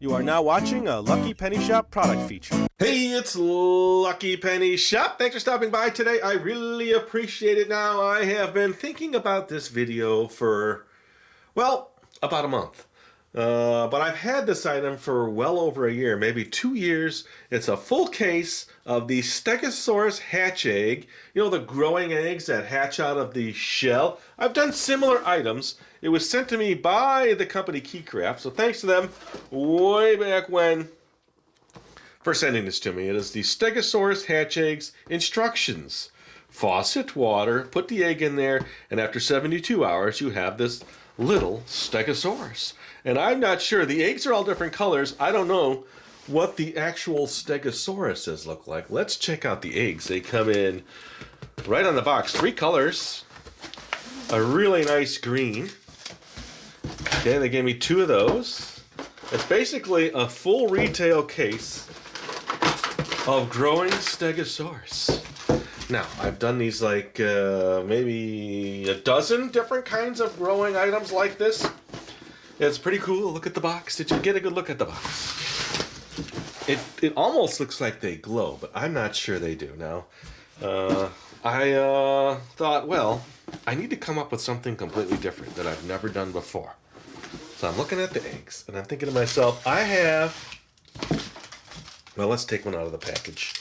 You are now watching a Lucky Penny Shop product feature. Hey, it's Lucky Penny Shop. Thanks for stopping by today. I really appreciate it. Now, I have been thinking about this video for, well, about a month. But I've had this item for well over a year, maybe 2 years. It's a full case of the Stegosaurus hatch egg. You know, the growing eggs that hatch out of the shell. I've done similar items. It was sent to me by the company Keycraft, so thanks to them way back when for sending this to me. It is the Stegosaurus hatch eggs instructions. Faucet water, put the egg in there, and after 72 hours you have this little Stegosaurus. And I'm not sure, the eggs are all different colors. I don't know what the actual Stegosauruses look like. Let's check out the eggs. They come in right on the box, 3 colors. A really nice green. Okay, they gave me 2 of those. It's basically a full retail case of growing Stegosaurus. Now, I've done these like maybe a dozen different kinds of growing items like this. It's pretty cool. Look at the box. Did you get a good look at the box? It almost looks like they glow, but I'm not sure they do. Now, I thought, well, I need to come up with something completely different that I've never done before. So I'm looking at the eggs, and I'm thinking to myself, well, let's take one out of the package.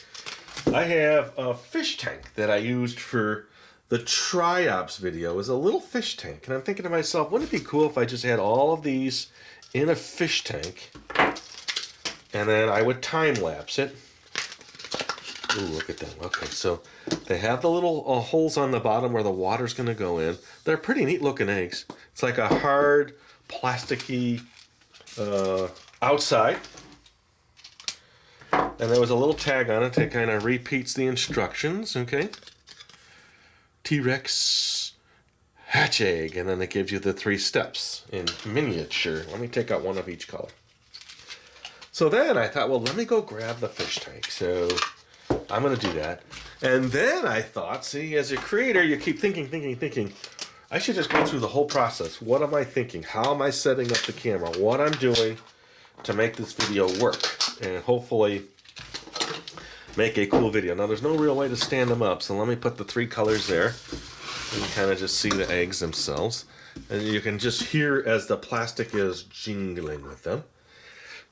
I have a fish tank that I used for the Triops video. It was a little fish tank, and I'm thinking to myself, wouldn't it be cool if I just had all of these in a fish tank, and then I would time-lapse it. Ooh, look at them. Okay, so they have the little holes on the bottom where the water's going to go in. They're pretty neat-looking eggs. It's like a hard, plasticky outside. And there was a little tag on it that kind of repeats the instructions, okay? T-Rex hatch egg, and then it gives you the 3 steps in miniature. Let me take out one of each color. So then I thought, well, let me go grab the fish tank. So I'm going to do that. And then I thought, see, as a creator, you keep thinking. I should just go through the whole process. What am I thinking? How am I setting up the camera? What I'm doing to make this video work. And hopefully make a cool video. Now, there's no real way to stand them up, so let me put the 3 colors there. You can kind of just see the eggs themselves. And you can just hear as the plastic is jingling with them.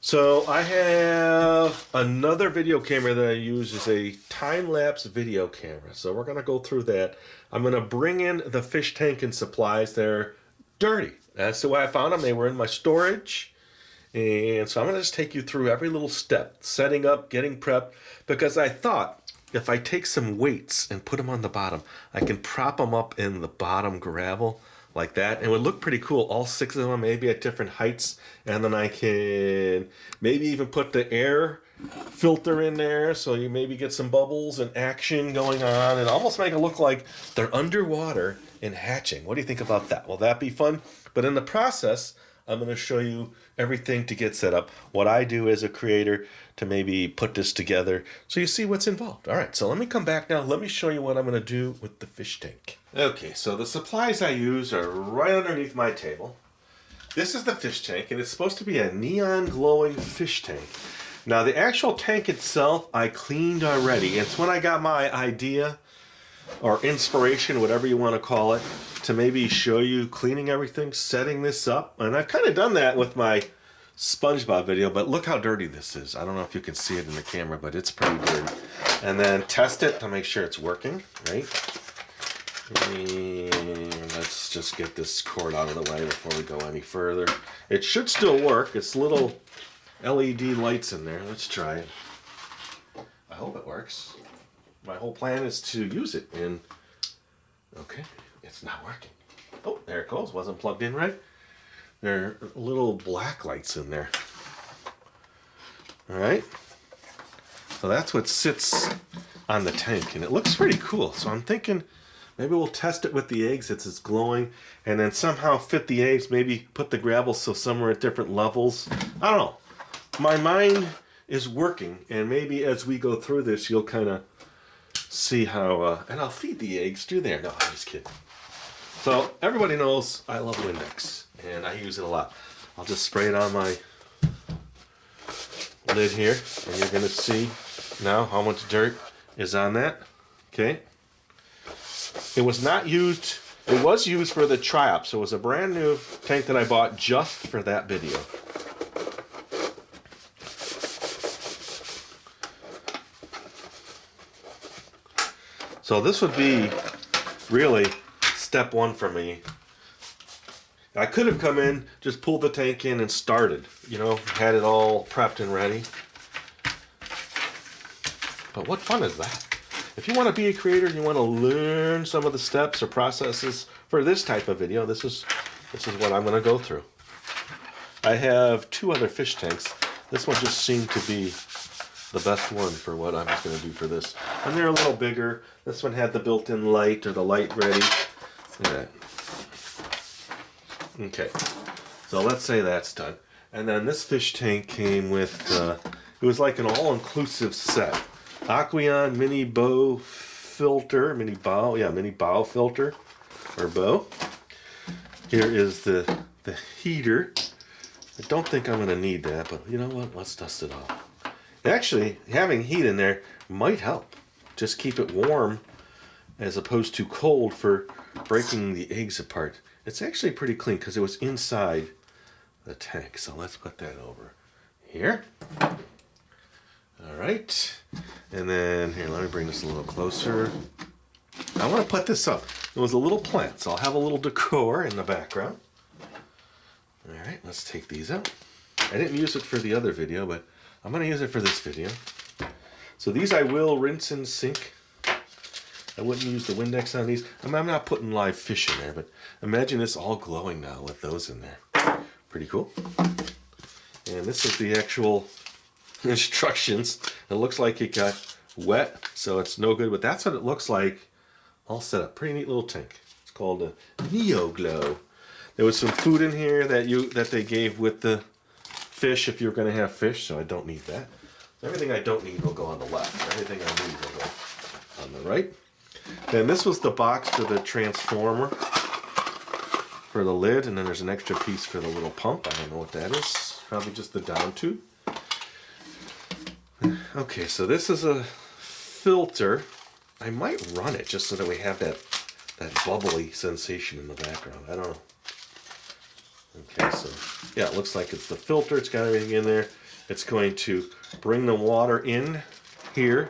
So I have another video camera that I use is a time-lapse video camera. So we're going to go through that. I'm going to bring in the fish tank and supplies. They're dirty. That's the way I found them. They were in my storage. And so I'm going to just take you through every little step, setting up, getting prepped, because I thought if I take some weights and put them on the bottom, I can prop them up in the bottom gravel like that, and it would look pretty cool, all 6 of them maybe at different heights, and then I can maybe even put the air filter in there so you maybe get some bubbles and action going on and almost make it look like they're underwater and hatching. What do you think about that? Will that be fun? But in the process, I'm going to show you everything to get set up, what I do as a creator to maybe put this together so you see what's involved. All right, so let me come back now. Let me show you what I'm going to do with the fish tank. Okay, so the supplies I use are right underneath my table. This is the fish tank, and it's supposed to be a neon glowing fish tank. Now, the actual tank itself, I cleaned already. It's when I got my idea or inspiration, whatever you want to call it, to maybe show you cleaning everything, setting this up. And I've kind of done that with my SpongeBob video, but look how dirty this is. I don't know if you can see it in the camera, but it's pretty dirty. And then test it to make sure it's working, right? And let's just get this cord out of the way before we go any further. It should still work. It's little LED lights in there. Let's try it. I hope it works. My whole plan is to use it, and okay, it's not working. Oh, there it goes. Wasn't plugged in right. There are little black lights in there. All right. So that's what sits on the tank, and it looks pretty cool. So I'm thinking maybe we'll test it with the eggs as it's glowing, and then somehow fit the eggs, maybe put the gravel so some are at different levels. I don't know. My mind is working, and maybe as we go through this, you'll kind of see how, and I'll feed the eggs through there. No, I'm just kidding. So everybody knows I love Windex, and I use it a lot. I'll just spray it on my lid here, and you're going to see now how much dirt is on that. Okay. It was not used, it was used for the try-up, so it was a brand new tank that I bought just for that video. So this would be really step one for me. I could have come in, just pulled the tank in and started, you know, had it all prepped and ready. But what fun is that? If you want to be a creator and you want to learn some of the steps or processes for this type of video, this is what I'm going to go through. I have 2 other fish tanks. This one just seemed to be the best one for what I'm going to do for this. And they're a little bigger. This one had the built-in light or the light ready. Look at that. Okay, so let's say that's done. And then this fish tank came with, it was like an all-inclusive set. Aquarium mini bow filter, mini bow filter, or bow. Here is the heater. I don't think I'm going to need that, but you know what? Let's dust it off. Actually, having heat in there might help. Just keep it warm as opposed to cold for breaking the eggs apart. It's actually pretty clean because it was inside the tank. So let's put that over here. All right. And then here, let me bring this a little closer. I want to put this up. It was a little plant, so I'll have a little decor in the background. All right, let's take these out. I didn't use it for the other video, but I'm going to use it for this video. So these I will rinse and sink. I wouldn't use the Windex on these. I'm not putting live fish in there, but imagine it's all glowing now with those in there. Pretty cool. And this is the actual instructions. It looks like it got wet, so it's no good, but that's what it looks like all set up. Pretty neat little tank. It's called a Neo Glow. There was some food in here that they gave with the fish if you're going to have fish, so I don't need that. Everything I don't need will go on the left. Everything I need will go on the right. Then this was the box for the transformer for the lid, and then there's an extra piece for the little pump. I don't know what that is. Probably just the down tube. Okay, so this is a filter. I might run it just so that we have that bubbly sensation in the background. I don't know. Okay, so yeah, it looks like it's the filter. It's got everything in there. It's going to bring the water in here,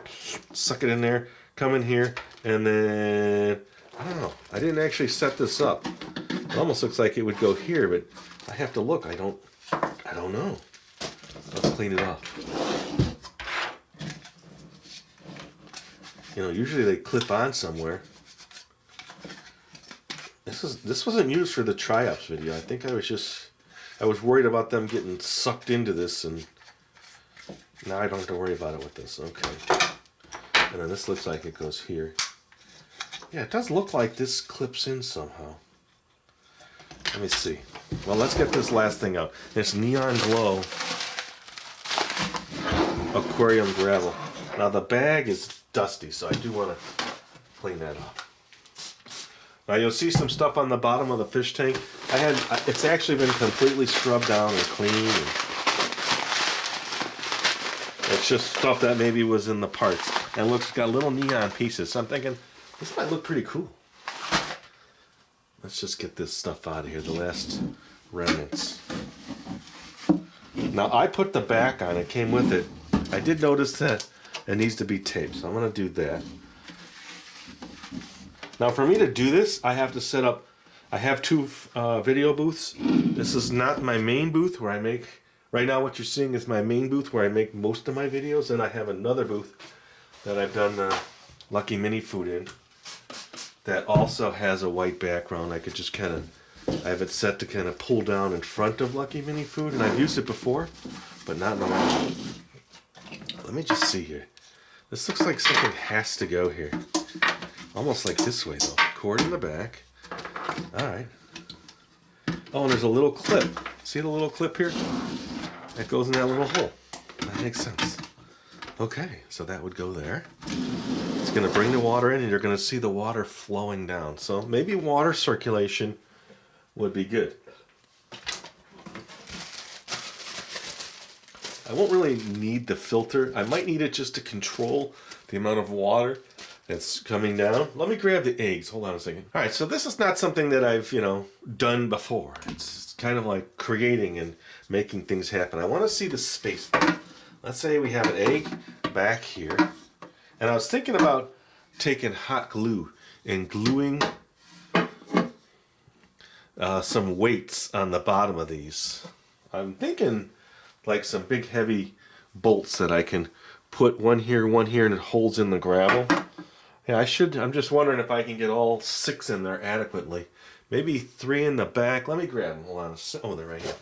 suck it in there, come in here, and then, I don't know. I didn't actually set this up. It almost looks like it would go here, but I have to look. I don't know. Let's clean it off. You know, usually they clip on somewhere. This wasn't used for the try-ups video. I think I was worried about them getting sucked into this, and now I don't have to worry about it with this. Okay. And then this looks like it goes here. Yeah, it does look like this clips in somehow. Let me see. Well, let's get this last thing out. It's Neon Glow Aquarium Gravel. Now the bag is dusty, so I do want to clean that off. Now you'll see some stuff on the bottom of the fish tank. It's actually been completely scrubbed down and cleaned. And it's just stuff that maybe was in the parts. And looks got little neon pieces. So I'm thinking this might look pretty cool. Let's just get this stuff out of here, the last remnants. Now I put the back on, it came with it. I did notice that it needs to be taped, so I'm going to do that. Now for me to do this, I have to set up, I have 2 video booths. This is not my main booth where I make, right now what you're seeing is my main booth where I make most of my videos, and I have another booth that I've done Lucky Mini Food in that also has a white background. I could just kind of, I have it set to kind of pull down in front of Lucky Mini Food, and I've used it before, but not in a while. Let me just see here. This looks like something has to go here. Almost like this way though. Cord in the back. Alright. Oh, and there's a little clip. See the little clip here? That goes in that little hole. That makes sense. Okay, so that would go there. It's going to bring the water in, and you're going to see the water flowing down. So maybe water circulation would be good. I won't really need the filter. I might need it just to control the amount of water that's coming down. Let me grab the eggs. Hold on a second. All right, so this is not something that I've, done before. It's kind of like creating and making things happen. I want to see the space there. Let's say we have an egg back here. And I was thinking about taking hot glue and gluing some weights on the bottom of these. I'm thinking like some big heavy bolts that I can put one here, and it holds in the gravel. Yeah, I'm just wondering if I can get all 6 in there adequately. Maybe 3 in the back. Let me grab them. Hold on. Oh, they're right here.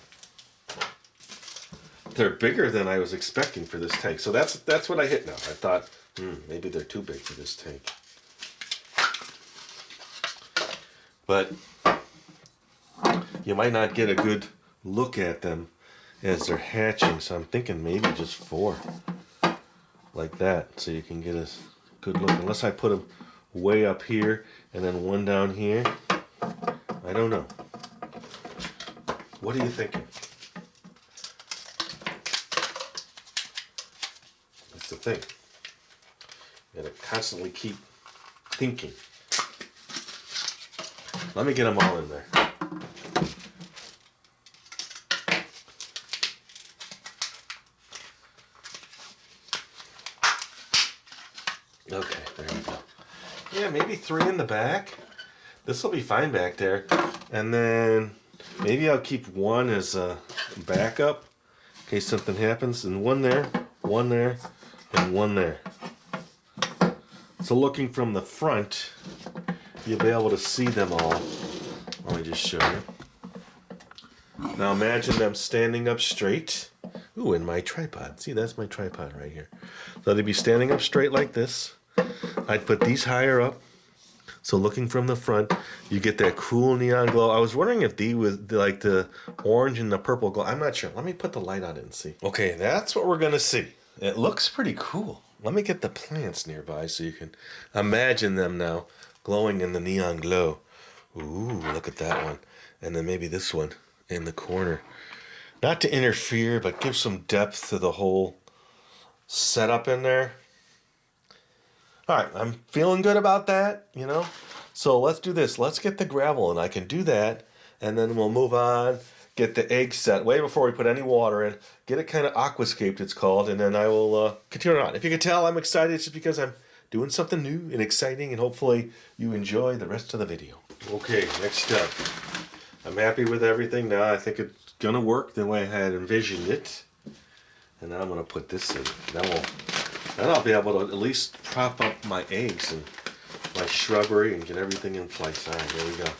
They're bigger than I was expecting for this tank. So that's what I hit now. I thought, maybe they're too big for this tank. But you might not get a good look at them as they're hatching. So I'm thinking maybe just 4. Like that. So you can get a good look. Unless I put them way up here and then 1 down here. I don't know. What are you thinking? That's the thing. You gotta constantly keep thinking. Let me get them all in there. Okay, there we go. Yeah, maybe 3 in the back. This will be fine back there. And then maybe I'll keep 1 as a backup in case something happens. And 1 there, 1 there, and 1 there. So looking from the front, you'll be able to see them all. Let me just show you. Now imagine them standing up straight. Ooh, and my tripod. See, that's my tripod right here. So they'd be standing up straight like this. I'd put these higher up. So looking from the front, you get that cool neon glow. I was wondering if these was like the orange and the purple glow. I'm not sure. Let me put the light on it and see. Okay, that's what we're going to see. It looks pretty cool. Let me get the plants nearby so you can imagine them now glowing in the neon glow. Ooh, look at that one. And then maybe this one in the corner. Not to interfere, but give some depth to the whole setup in there. All right, I'm feeling good about that, So let's do this. Let's get the gravel, and I can do that, and then we'll move on, get the egg set way before we put any water in, get it kind of aquascaped, it's called, and then I will continue on. If you can tell, I'm excited. It's just because I'm doing something new and exciting, and hopefully you enjoy the rest of the video. Okay, next step. I'm happy with everything now. I think it's going to work the way I had envisioned it. And now I'm going to put this in. Then I'll be able to at least prop up my eggs and my shrubbery and get everything in place. All right, there we go.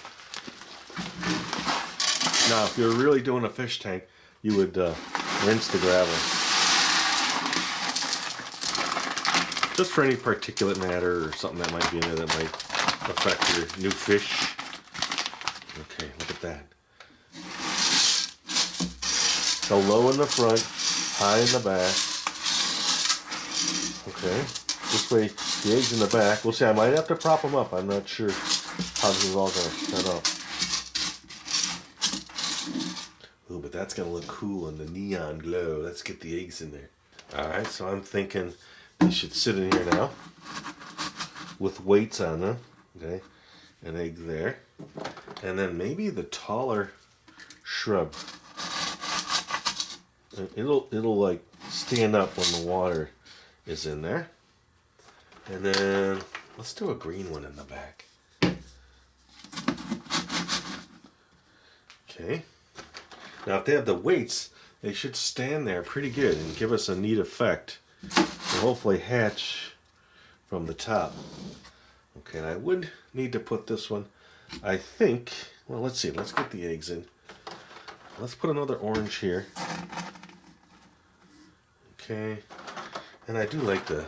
Now, if you're really doing a fish tank, you would rinse the gravel. Just for any particulate matter or something that might be in there that might affect your new fish. Okay, look at that. So low in the front, high in the back. Okay, this way the eggs in the back. We'll see, I might have to prop them up. I'm not sure how this is all going to set up. Ooh, but that's going to look cool in the neon glow. Let's get the eggs in there. Alright, so I'm thinking they should sit in here now with weights on them. Okay, an egg there. And then maybe the taller shrub. It'll like stand up when the water is in there. And then let's do a green one in the back. Okay. Now if they have the weights, they should stand there pretty good and give us a neat effect. And hopefully hatch from the top. Okay, and I would need to put this one, I think, well, let's see. Let's get the eggs in. Let's put another orange here. Okay, and I do like the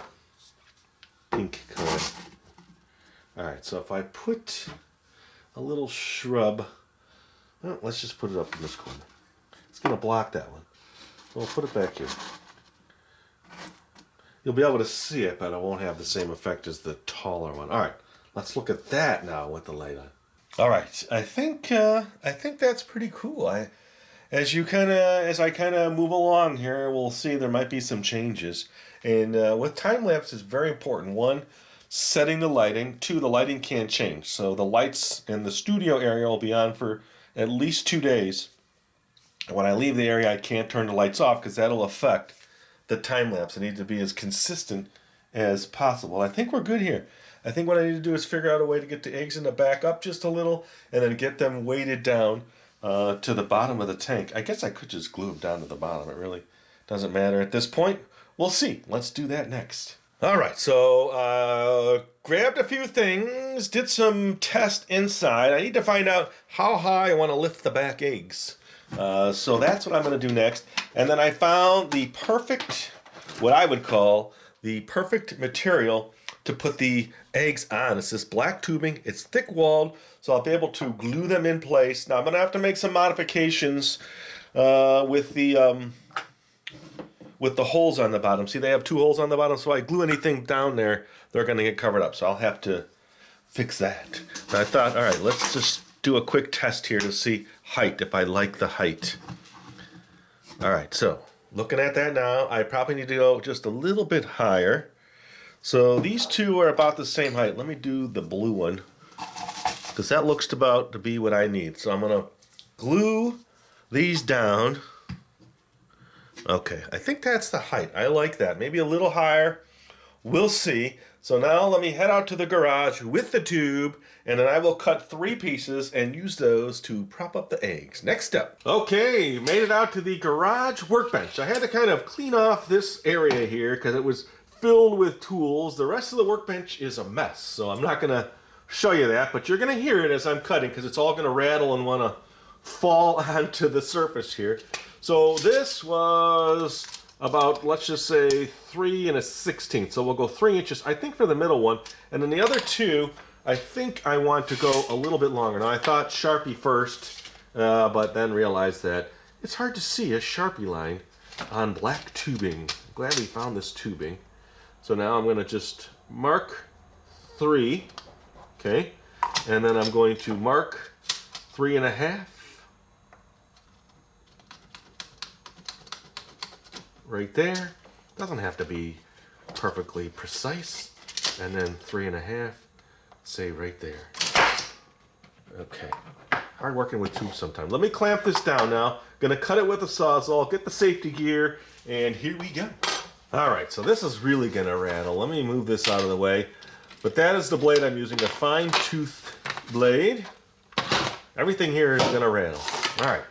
pink color. Alright, so if I put a little shrub, well, let's just put it up in this corner. It's going to block that one. So we'll put it back here. You'll be able to see it, but it won't have the same effect as the taller one. Alright, let's look at that now with the light on. Alright, I think that's pretty cool. as I kind of move along here, we'll see there might be some changes. And with time lapse is very important. One, setting the lighting. Two, the lighting can't change. So the lights in the studio area will be on for at least 2 days. And when I leave the area, I can't turn the lights off because that'll affect the time lapse. It needs to be as consistent as possible. I think we're good here. I think what I need to do is figure out a way to get the eggs in the back up just a little and then get them weighted down to the bottom of the tank. I guess I could just glue them down to the bottom. It really doesn't matter at this point. We'll see. Let's do that next. All right, so grabbed a few things, did some tests inside. I need to find out how high I want to lift the back eggs. So that's what I'm going to do next. And then I found the perfect, what I would call the perfect material to put the eggs on. It's this black tubing. It's thick-walled, so I'll be able to glue them in place. Now I'm going to have to make some modifications with the holes on the bottom. See, they have 2 holes on the bottom, so I glue anything down there, they're going to get covered up. So I'll have to fix that. But I thought, all right, let's just do a quick test here to see height, if I like the height. All right, so looking at that now, I probably need to go just a little bit higher. So these two are about the same height. Let me do the blue one, because that looks about to be what I need. So I'm going to glue these down. Okay, I think that's the height. I like that. Maybe a little higher. We'll see. So now let me head out to the garage with the tube, and then I will cut 3 pieces and use those to prop up the eggs. Next step. Okay, made it out to the garage workbench. I had to kind of clean off this area here because it was filled with tools. The rest of the workbench is a mess, so I'm not going to show you that, but you're going to hear it as I'm cutting because it's all going to rattle and want to fall onto the surface here. So this was about, let's just say, 3 1/16. So we'll go 3 inches, I think, for the middle one. And then the other 2, I think I want to go a little bit longer. Now, I thought Sharpie first, but then realized that it's hard to see a Sharpie line on black tubing. Glad we found this tubing. So now I'm going to just mark 3, okay? And then I'm going to mark 3 1/2. Right there. Doesn't have to be perfectly precise. And then 3 1/2, say right there. Okay. Hard working with tubes sometimes. Let me clamp this down now. Gonna cut it with a Sawzall, get the safety gear, and here we go. All right, so this is really gonna rattle. Let me move this out of the way. But that is the blade I'm using, a fine tooth blade. Everything here is gonna rattle. All right.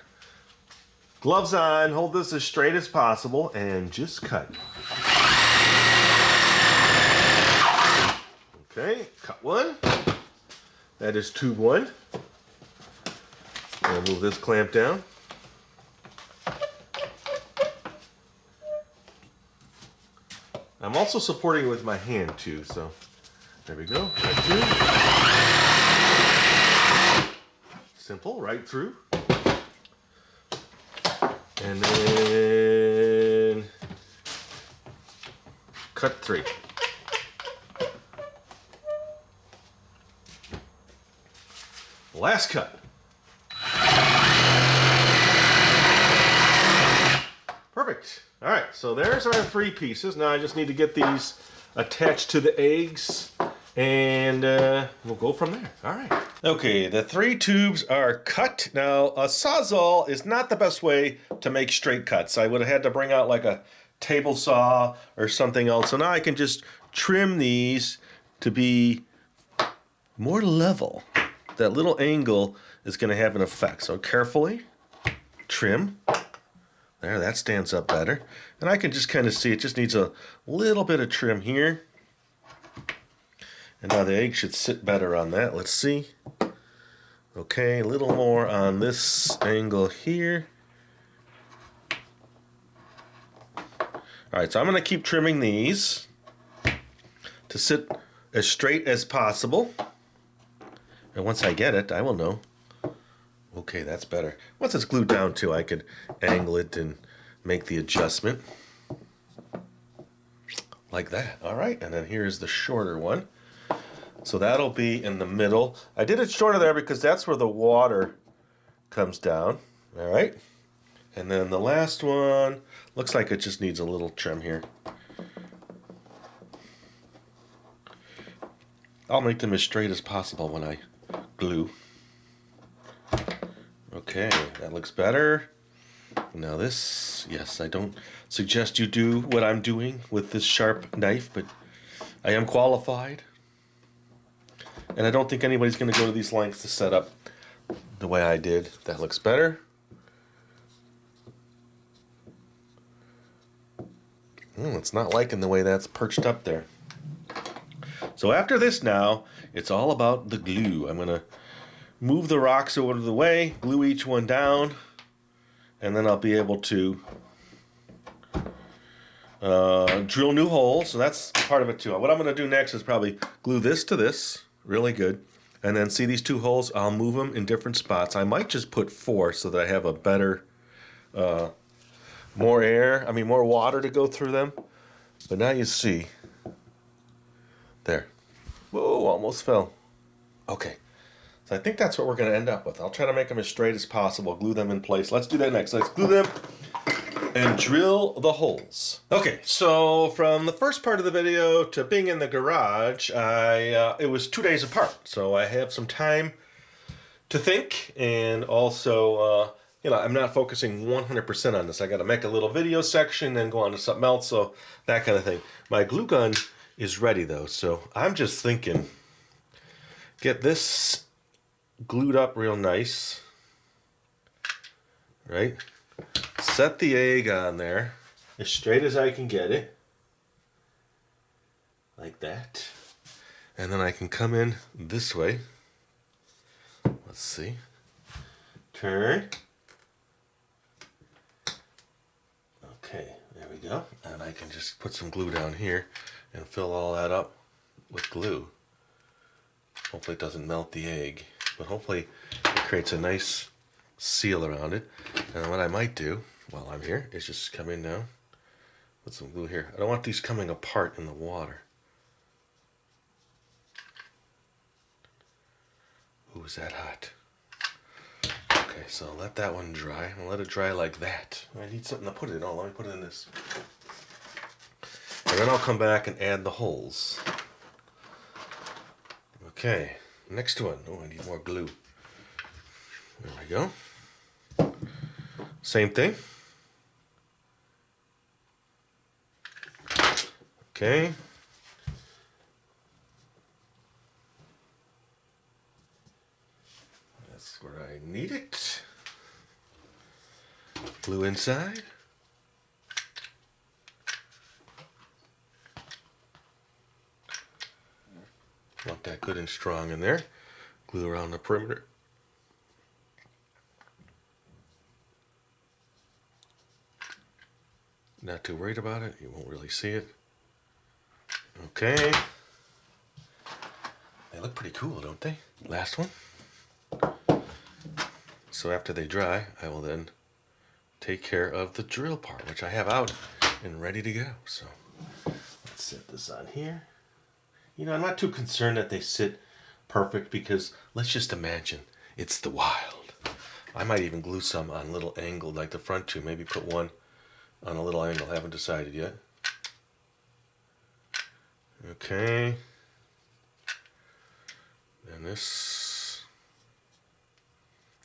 Gloves on, hold this as straight as possible, and just cut. Okay, cut 1. That is tube 1. I'll move this clamp down. I'm also supporting it with my hand too, so there we go. Cut 2. Simple, right through. And then cut 3. Last cut. Perfect. All right, so there's our 3 pieces. Now I just need to get these attached to the eggs, and we'll go from there. All right. Okay, the 3 tubes are cut. Now, a Sawzall is not the best way to make straight cuts. I would have had to bring out like a table saw or something else. So now I can just trim these to be more level. That little angle is going to have an effect. So carefully trim. There, that stands up better. And I can just kind of see it just needs a little bit of trim here. And now the egg should sit better on that. Let's see. Okay, a little more on this angle here. All right, so I'm going to keep trimming these to sit as straight as possible. And once I get it, I will know. Okay, that's better. Once it's glued down too, I could angle it and make the adjustment. Like that. All right, and then here's the shorter one. So that'll be in the middle. I did it shorter there because that's where the water comes down. All right. And then the last one looks like it just needs a little trim here. I'll make them as straight as possible when I glue. Okay, that looks better. Now this, yes, I don't suggest you do what I'm doing with this sharp knife, but I am qualified. And I don't think anybody's going to go to these lengths to set up the way I did. That looks better. It's not liking the way that's perched up there. So after this now, it's all about the glue. I'm going to move the rocks over to the way, glue each one down, and then I'll be able to drill new holes. So that's part of it too. What I'm going to do next is probably glue this to this really good, and then see these 2 holes, I'll move them in different spots. I might just put 4 so that I have a better more water to go through them. But now you see there. Whoa, almost fell. Okay, so I think that's what we're going to end up with. I'll try to make them as straight as possible, glue them in place. Let's do that next. Let's glue them and drill the holes. Okay, so from the first part of the video to being in the garage, it was 2 days apart. So I have some time to think, and also, I'm not focusing 100% on this. I got to make a little video section and go on to something else, so that kind of thing. My glue gun is ready though, so I'm just thinking, get this glued up real nice, right? Set the egg on there as straight as I can get it, like that. And then I can come in this way. Let's see. Turn. Okay, there we go. And I can just put some glue down here and fill all that up with glue. Hopefully it doesn't melt the egg, but hopefully it creates a nice seal around it. And what I might do while I'm here is just come in now, put some glue here. I don't want these coming apart in the water. Ooh, is that hot? Okay, so let that one dry. I'll let it dry like that. I need something to put it in. Oh, let me put it in this. And then I'll come back and add the holes. Okay, next one. Oh, I need more glue. There we go. Same thing. Okay. That's where I need it. Glue inside. Want that good and strong in there. Glue around the perimeter. Not too worried about it. You won't really see it. Okay. They look pretty cool, don't they? Last one. So after they dry, I will then take care of the drill part, which I have out and ready to go. So let's set this on here. I'm not too concerned that they sit perfect, because let's just imagine it's the wild. I might even glue some on a little angle, like the front two. Maybe put one on a little angle. I haven't decided yet. Okay. And this,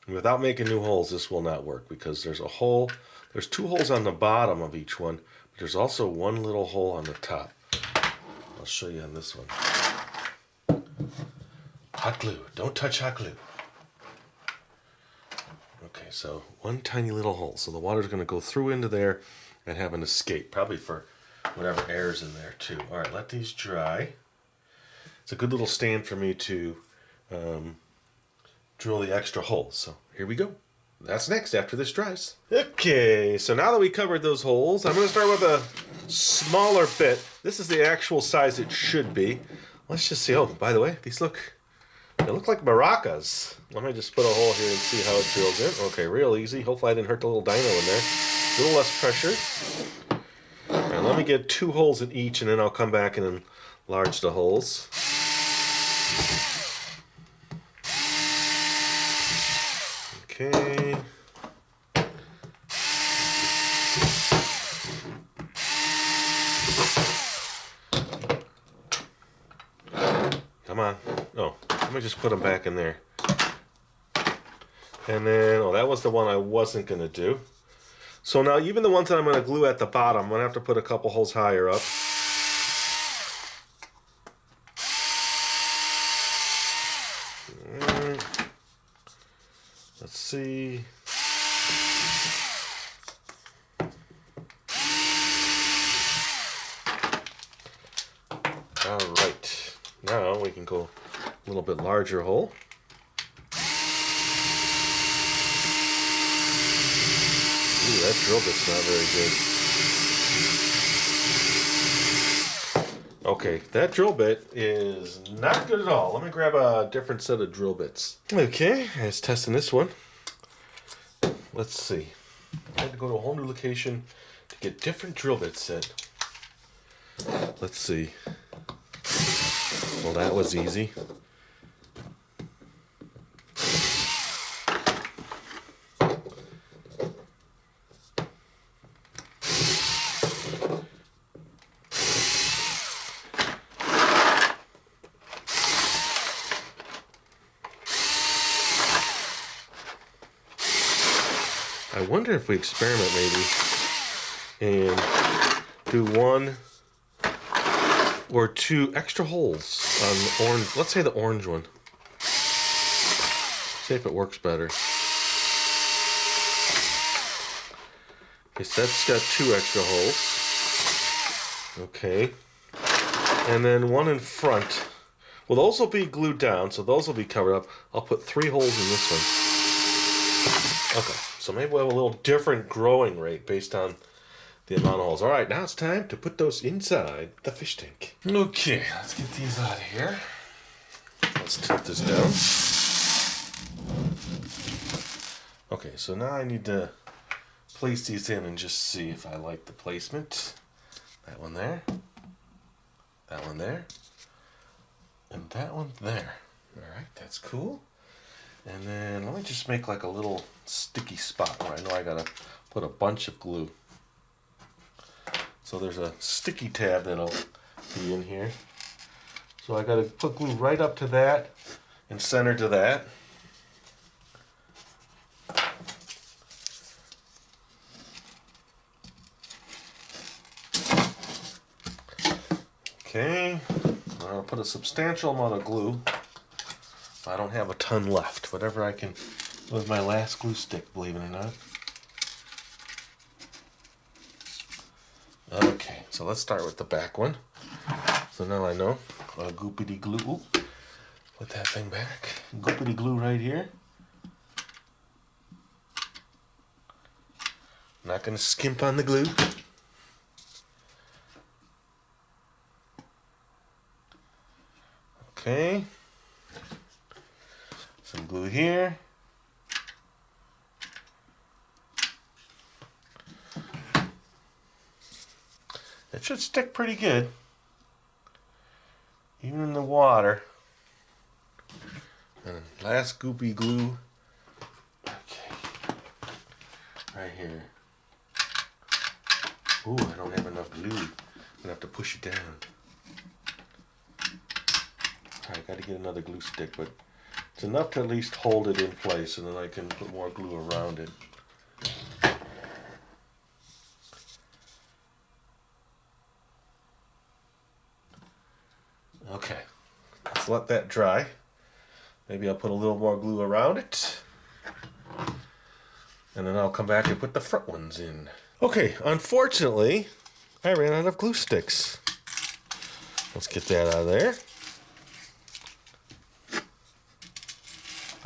without making new holes, this will not work, because there's 2 holes on the bottom of each one, but there's also one little hole on the top. I'll show you on this one. Hot glue. Don't touch hot glue. Okay, so one tiny little hole. So the water's going to go through into there and have an escape, probably for whatever air's in there too. All right, let these dry. It's a good little stand for me to drill the extra holes. So here we go. That's next after this dries. Okay, so now that we covered those holes, I'm going to start with a smaller bit. This is the actual size it should be. Let's just see. Oh, by the way, they look like maracas. Let me just put a hole here and see how it drills in. Okay, real easy. Hopefully I didn't hurt the little dino in there. A little less pressure. All right, let me get 2 holes in each, and then I'll come back and enlarge the holes. Okay. come on. Oh, let me just put them back in there. And then, oh, that was the one I wasn't going to do. So now even the ones that I'm going to glue at the bottom, I'm going to have to put a couple holes higher up. Let's see. All right. Now we can go a little bit larger hole. Ooh, that drill bit's not very good. Okay, that drill bit is not good at all. Let me grab a different set of drill bits. Okay, I was testing this one. Let's see. I had to go to a whole new location to get different drill bits set. Let's see. Well, that was easy. I wonder if we experiment maybe and do 1 or 2 extra holes on the orange. Let's say the orange one. See if it works better. Okay, so that's got 2 extra holes. Okay. And then 1 in front. Well, those will be glued down, so those will be covered up. I'll put 3 holes in this one. Okay, so maybe we'll have a little different growing rate based on the amount of holes. All right, now it's time to put those inside the fish tank. Okay, let's get these out of here. Let's tilt this down. Okay, so now I need to place these in and just see if I like the placement. That one there, that one there, and that one there. All right, that's cool. And then let me just make like a little sticky spot where I know I gotta put a bunch of glue. So there's a sticky tab that'll be in here. So I gotta put glue right up to that and center to that. Okay, I'll put a substantial amount of glue. I don't have a ton left. Whatever I can with my last glue stick, believe it or not. Okay, so let's start with the back one. So now I know. Goopity glue. Ooh, put that thing back. Goopity glue right here. Not gonna skimp on the glue. Okay. Some glue here. It should stick pretty good, even in the water. And last goopy glue. Okay, right here. Ooh, I don't have enough glue. I'm gonna have to push it down. Alright, gotta get another glue stick, but it's enough to at least hold it in place, and then I can put more glue around it. Okay, let's let that dry. Maybe I'll put a little more glue around it. And then I'll come back and put the front ones in. Okay, unfortunately, I ran out of glue sticks. Let's get that out of there.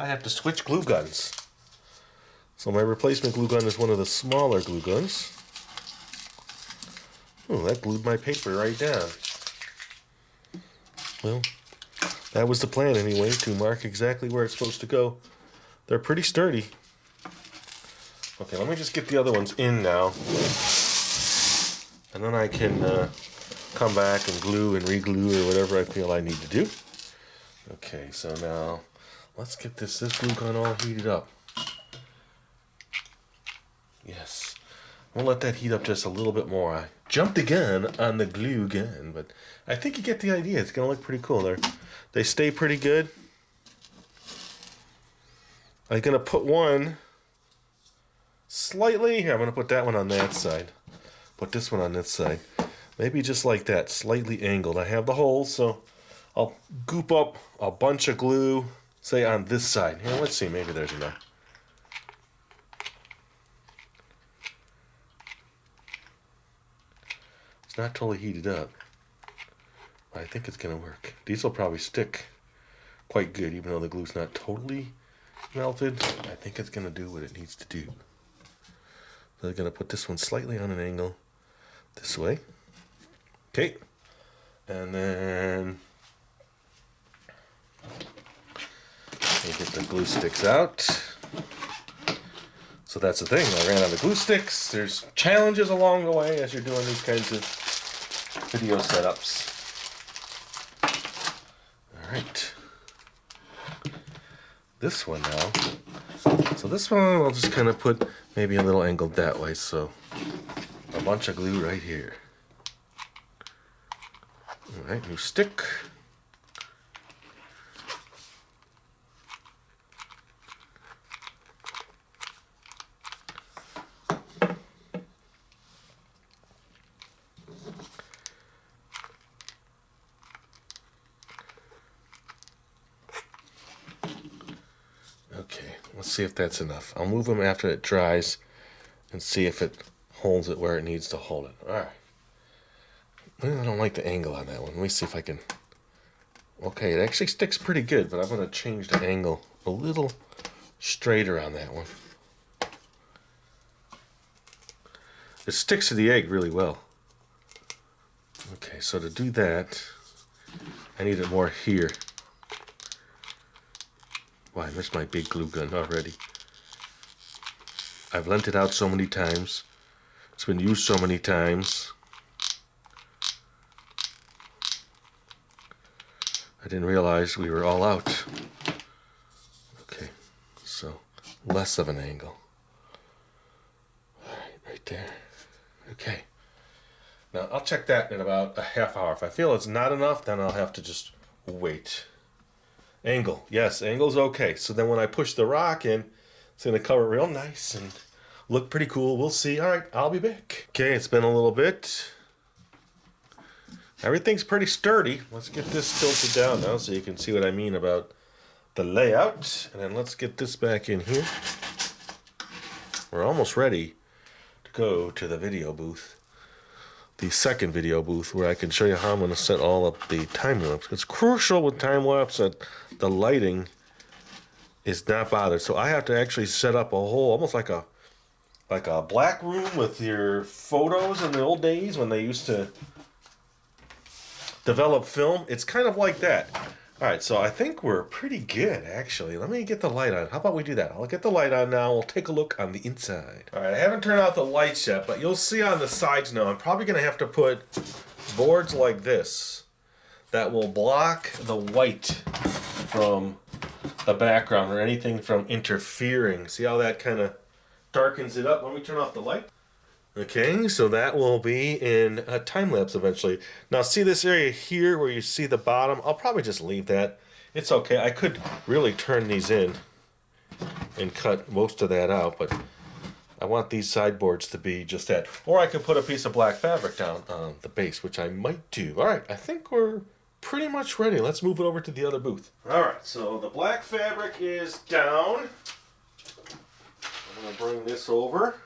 I have to switch glue guns. So my replacement glue gun is one of the smaller glue guns. Oh, that glued my paper right down. Well, that was the plan anyway, to mark exactly where it's supposed to go. They're pretty sturdy. Okay, let me just get the other ones in now. And then I can come back and glue and re-glue or whatever I feel I need to do. Okay, so now let's get this glue gun all heated up. Yes, We'll let that heat up just a little bit more. I jumped the gun on the glue gun, but I think you get the idea. It's going to look pretty cool. They stay pretty good. I'm going to put one slightly here. I'm going to put that one on that side. Put this one on this side. Maybe just like that, slightly angled. I have the holes, so I'll goop up a bunch of glue, say on this side. Here, let's see, maybe there's enough. It's not totally heated up, but I think it's going to work. These will probably stick quite good, even though the glue's not totally melted. I think it's going to do what it needs to do. So I'm going to put this one slightly on an angle this way. Okay, and then we get the glue sticks out. So that's the thing, I ran out of glue sticks. There's challenges along the way as you're doing these kinds of video setups. All right, this one now. So this one I'll just kind of put maybe a little angled that way, so a bunch of glue right here. All right, new stick. Okay, let's see if that's enough. I'll move them after it dries and see if it holds it where it needs to hold it. All right. Well, I don't like the angle on that one. Let me see if I can... Okay, it actually sticks pretty good, but I'm going to change the angle a little straighter on that one. It sticks to the egg really well. Okay, so to do that, I need it more here. Wow, I missed my big glue gun already. I've lent it out so many times. It's been used so many times. I didn't realize we were all out. Okay, so less of an angle. All right there. Okay. Now I'll check that in about a half hour. If I feel it's not enough, then I'll have to just wait. Angle, yes, angle's okay. So then when I push the rock in, it's gonna cover real nice and look pretty cool. We'll see. All right, I'll be back. Okay, it's been a little bit. Everything's pretty sturdy. Let's get this tilted down now so you can see what I mean about the layout. And then let's get this back in here. We're almost ready to go to the video booth. The second video booth where I can show you how I'm going to set all up the time lapse. It's crucial with time lapse that the lighting is not bothered. So I have to actually set up a whole, almost like a black room with your photos in the old days when they used to develop film. It's kind of like that. All right, so I think we're pretty good, actually. Let me get the light on. How about we do that? I'll get the light on now. We'll take a look on the inside. All right, I haven't turned out the lights yet, but you'll see on the sides now, I'm probably going to have to put boards like this that will block the white from the background or anything from interfering. See how that kind of darkens it up? Let me turn off the light. Okay, so that will be in a time lapse eventually. Now see this area here where you see the bottom? I'll probably just leave that. It's okay. I could really turn these in and cut most of that out, but I want these sideboards to be just that. Or I could put a piece of black fabric down on the base, which I might do. All right, I think we're pretty much ready. Let's move it over to the other booth. All right, so the black fabric is down. I'm going to bring this over.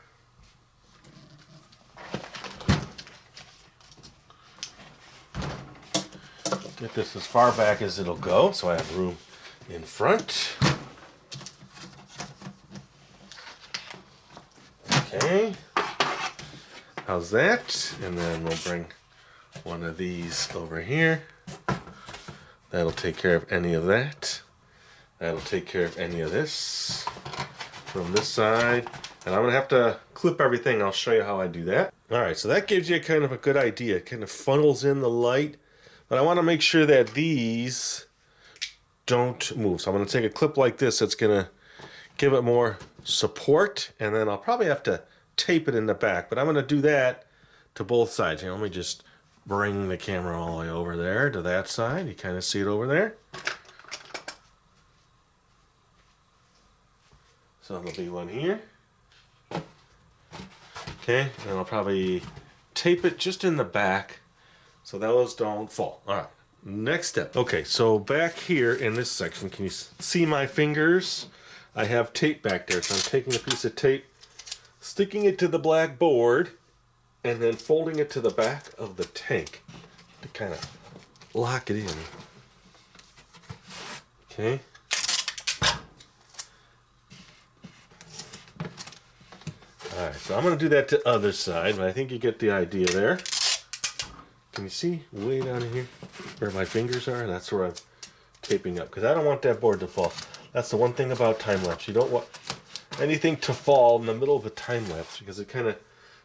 Get this as far back as it'll go, so I have room in front. Okay, how's that? And then we'll bring one of these over here. That'll take care of any of that. That'll take care of any of this from this side. And I'm gonna have to clip everything. I'll show you how I do that. All right, so that gives you kind of a good idea. It kind of funnels in the light. But I want to make sure that these don't move. So I'm going to take a clip like this that's going to give it more support. And then I'll probably have to tape it in the back, but I'm going to do that to both sides. Here, let me just bring the camera all the way over there to that side. You kind of see it over there. So there'll be one here. Okay, and I'll probably tape it just in the back so those don't fall. All right, next step. Okay, so back here in this section, can you see my fingers? I have tape back there, so I'm taking a piece of tape, sticking it to the black board, and then folding it to the back of the tank to kind of lock it in. Okay. Alright, so I'm going to do that to other side, but I think you get the idea there. Can you see way down in here where my fingers are? That's where I'm taping up, because I don't want that board to fall. That's the one thing about time-lapse. You don't want anything to fall in the middle of a time-lapse, because it kind of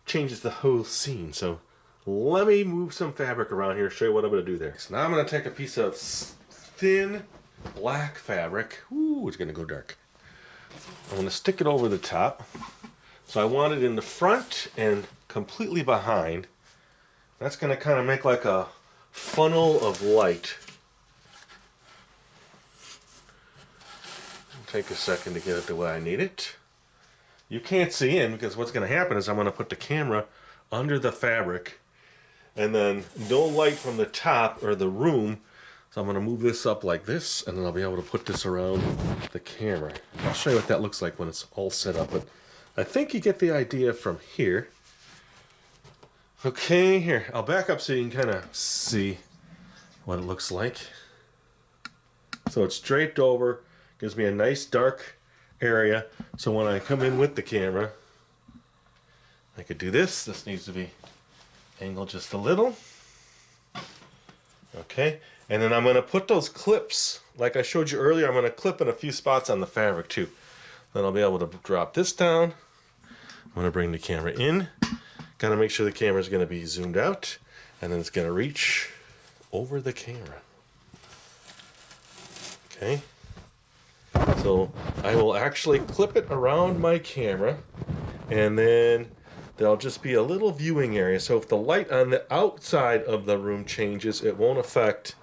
changes the whole scene. So let me move some fabric around here, show you what I'm going to do there. So now I'm going to take a piece of thin black fabric. Ooh, it's going to go dark. I'm going to stick it over the top. So I want it in the front and completely behind. That's going to kind of make like a funnel of light. It'll take a second to get it the way I need it. You can't see in, because what's going to happen is I'm going to put the camera under the fabric, and then no light from the top or the room. So I'm going to move this up like this, and then I'll be able to put this around the camera. I'll show you what that looks like when it's all set up. But I think you get the idea from here. Okay, here, I'll back up so you can kind of see what it looks like. So it's draped over, gives me a nice dark area. So when I come in with the camera, I could do this. This needs to be angled just a little. Okay, and then I'm going to put those clips, like I showed you earlier, I'm going to clip in a few spots on the fabric too. Then I'll be able to drop this down. I'm going to bring the camera in. Got to make sure the camera is going to be zoomed out, and then it's going to reach over the camera. Okay. So I will actually clip it around my camera, and then there'll just be a little viewing area. So if the light on the outside of the room changes, it won't affect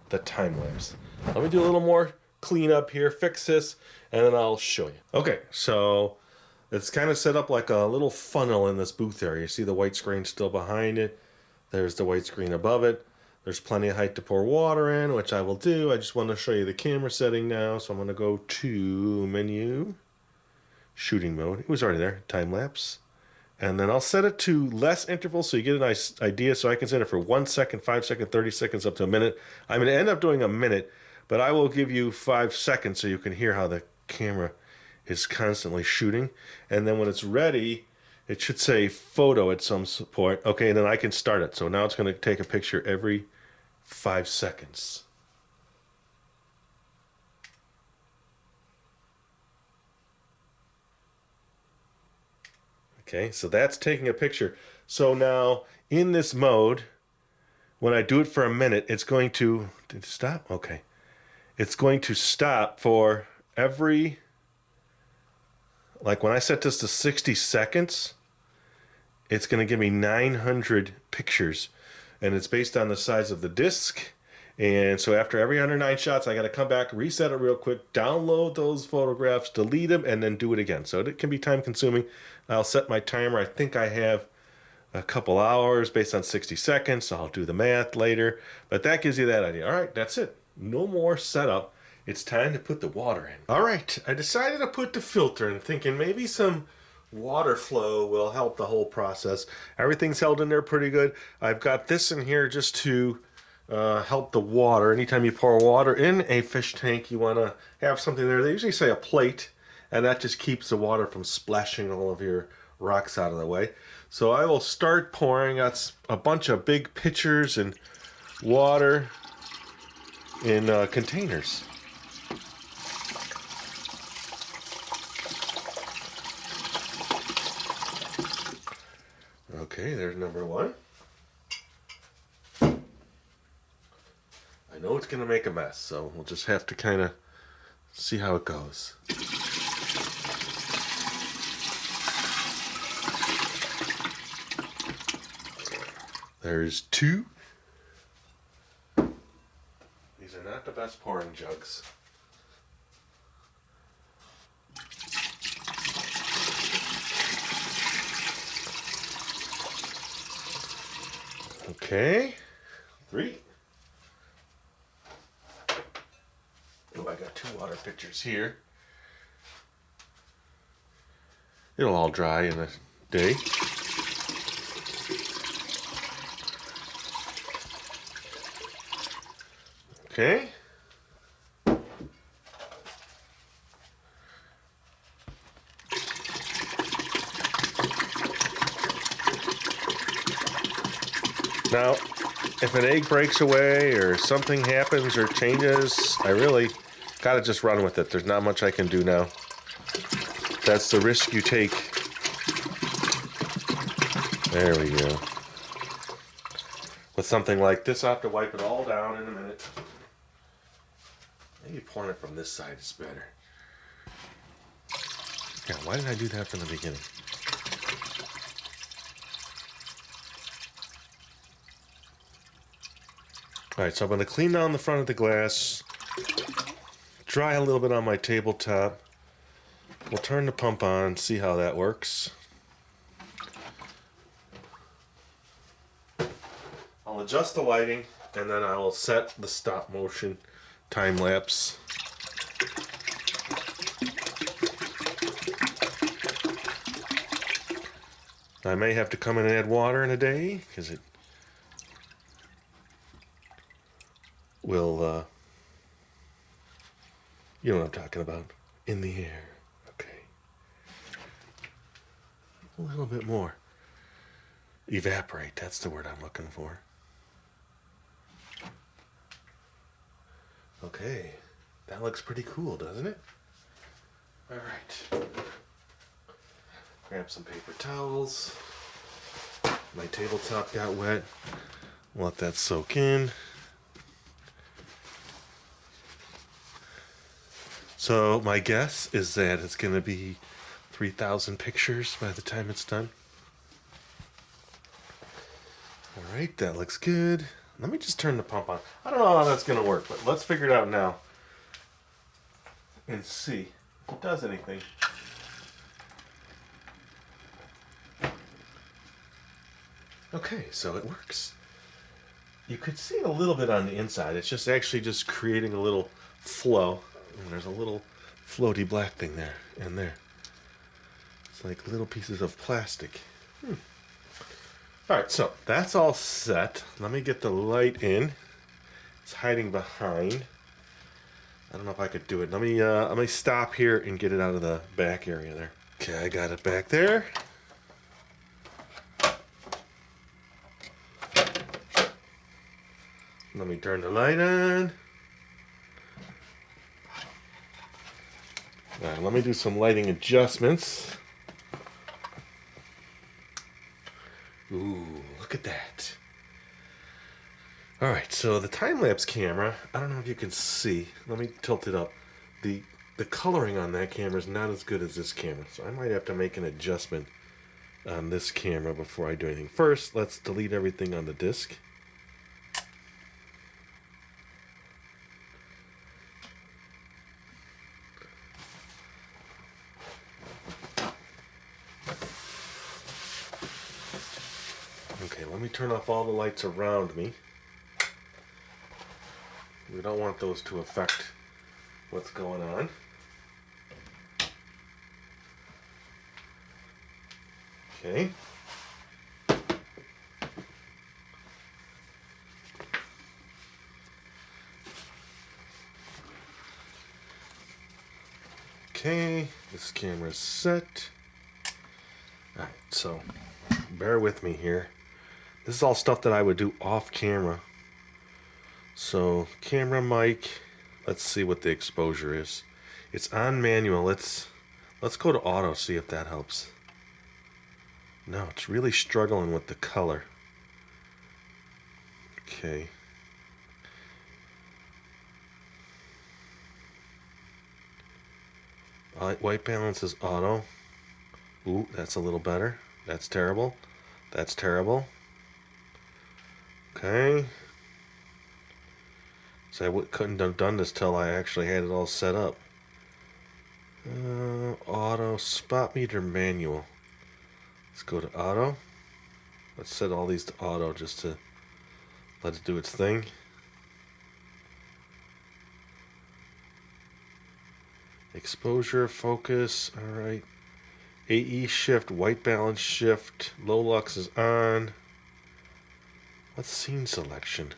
the time lapse. Let me do a little more cleanup here, fix this, and then I'll show you. Okay, so it's kind of set up like a little funnel in this booth area. You see the white screen still behind it. There's the white screen above it. There's plenty of height to pour water in, which I will do. I just want to show you the camera setting now. So I'm going to go to menu, shooting mode. It was already there, time lapse. And then I'll set it to less intervals so you get a nice idea. So I can set it for 1 second, 5 seconds, 30 seconds, up to a minute. I'm going to end up doing a minute, but I will give you 5 seconds so you can hear how the camera is constantly shooting. And then when it's ready, it should say photo at some point. Okay, and then I can start it. So now it's going to take a picture every 5 seconds. Okay, so that's taking a picture. So now in this mode, when I do it for a minute, it's going to, did it stop? Okay. It's going to stop for every, like when I set this to 60 seconds, it's going to give me 900 pictures, and it's based on the size of the disc. And so after every 109 shots, I got to come back, reset it real quick, download those photographs, delete them, and then do it again. So it can be time consuming. I'll set my timer. I think I have a couple hours based on 60 seconds. So I'll do the math later, but that gives you that idea. All right, that's it. No more setup. It's time to put the water in. All right, I decided to put the filter in, thinking maybe some water flow will help the whole process. Everything's held in there pretty good. I've got this in here just to help the water. Anytime you pour water in a fish tank, you want to have something there. They usually say a plate, and that just keeps the water from splashing all of your rocks out of the way. So I will start pouring out a bunch of big pitchers and water in containers. Okay, there's number one. I know it's going to make a mess, so we'll just have to kind of see how it goes. There's 2. These are not the best pouring jugs. Okay, 3. Oh, I got 2 water pitchers here. It'll all dry in a day. Okay. Now, if an egg breaks away or something happens or changes, I really gotta just run with it. There's not much I can do now. That's the risk you take. There we go. With something like this, I have to wipe it all down in a minute. Maybe pouring it from this side is better. Yeah, why did I do that from the beginning? Alright, so I'm going to clean down the front of the glass, dry a little bit on my tabletop. We'll turn the pump on, see how that works. I'll adjust the lighting, and then I will set the stop motion time lapse. I may have to come in and add water in a day, because it will, you know what I'm talking about, in the air. Okay. A little bit more. Evaporate, that's the word I'm looking for. Okay, that looks pretty cool, doesn't it? All right. Grab some paper towels. My tabletop got wet. Let that soak in. So my guess is that it's going to be 3,000 pictures by the time it's done. All right, that looks good. Let me just turn the pump on. I don't know how that's going to work, but let's figure it out now and see if it does anything. Okay, so it works. You could see it a little bit on the inside. It's just actually just creating a little flow. And there's a little floaty black thing there and there. It's like little pieces of plastic. Alright, so that's all set. Let me get the light in. It's hiding behind. I don't know if I could do it. Let me stop here and get it out of the back area there. Okay, I got it back there. Let me turn the light on. All right, let me do some lighting adjustments. Ooh, look at that. All right, so the time-lapse camera, I don't know if you can see. Let me tilt it up. The coloring on that camera is not as good as this camera, so I might have to make an adjustment on this camera before I do anything. First, let's delete everything on the disc. Okay, let me turn off all the lights around me. We don't want those to affect what's going on. Okay. Okay, this camera's set. Alright, so bear with me here. This is all stuff that I would do off camera. So camera mic, let's see what the exposure is. It's on manual. Let's go to auto, see if that helps. No, it's really struggling with the color. Okay. White balance is auto. Ooh, that's a little better. That's terrible. That's terrible. Okay. So I couldn't have done this till I actually had it all set up. Auto, spot meter, manual. Let's go to auto. Let's set all these to auto just to let it do its thing. Exposure, focus, alright. AE shift, white balance shift, low lux is on. What's scene selection?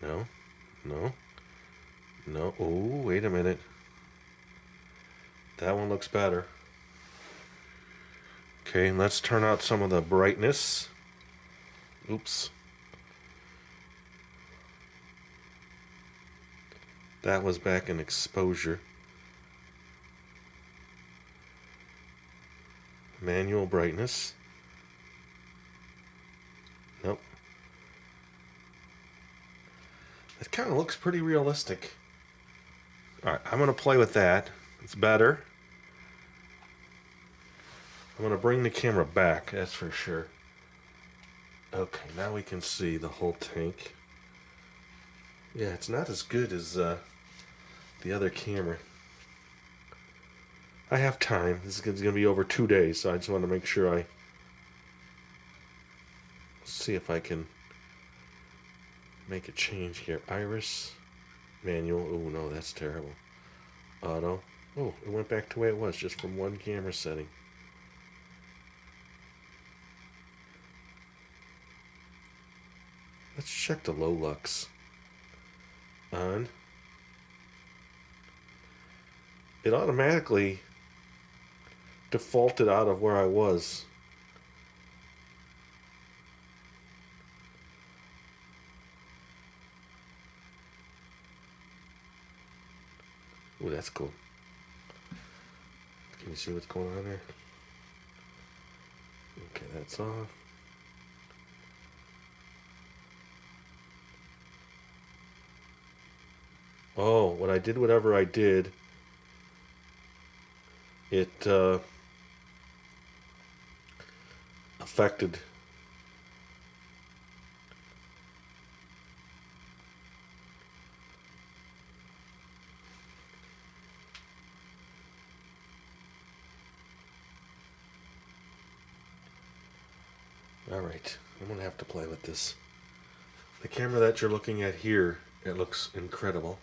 No, no, no. Oh, wait a minute. That one looks better. Okay, let's turn out some of the brightness. Oops. That was back in exposure. Manual brightness. Nope. It kind of looks pretty realistic. Alright, I'm going to play with that. It's better. I'm going to bring the camera back, that's for sure. Okay, now we can see the whole tank. Yeah, it's not as good as the other camera. I have time. This is going to be over 2 days, so I just want to make sure I see if I can make a change here. Iris, manual. Oh no, that's terrible. Auto. Oh, it went back to the way it was, just from one camera setting. Let's check the low lux. On. It automatically defaulted out of where I was. Oh, that's cool. Can you see what's going on there? Okay, that's off. Oh, when I did whatever I did, it affected. Alright, I'm going to have to play with this. The camera that you're looking at here, it looks incredible.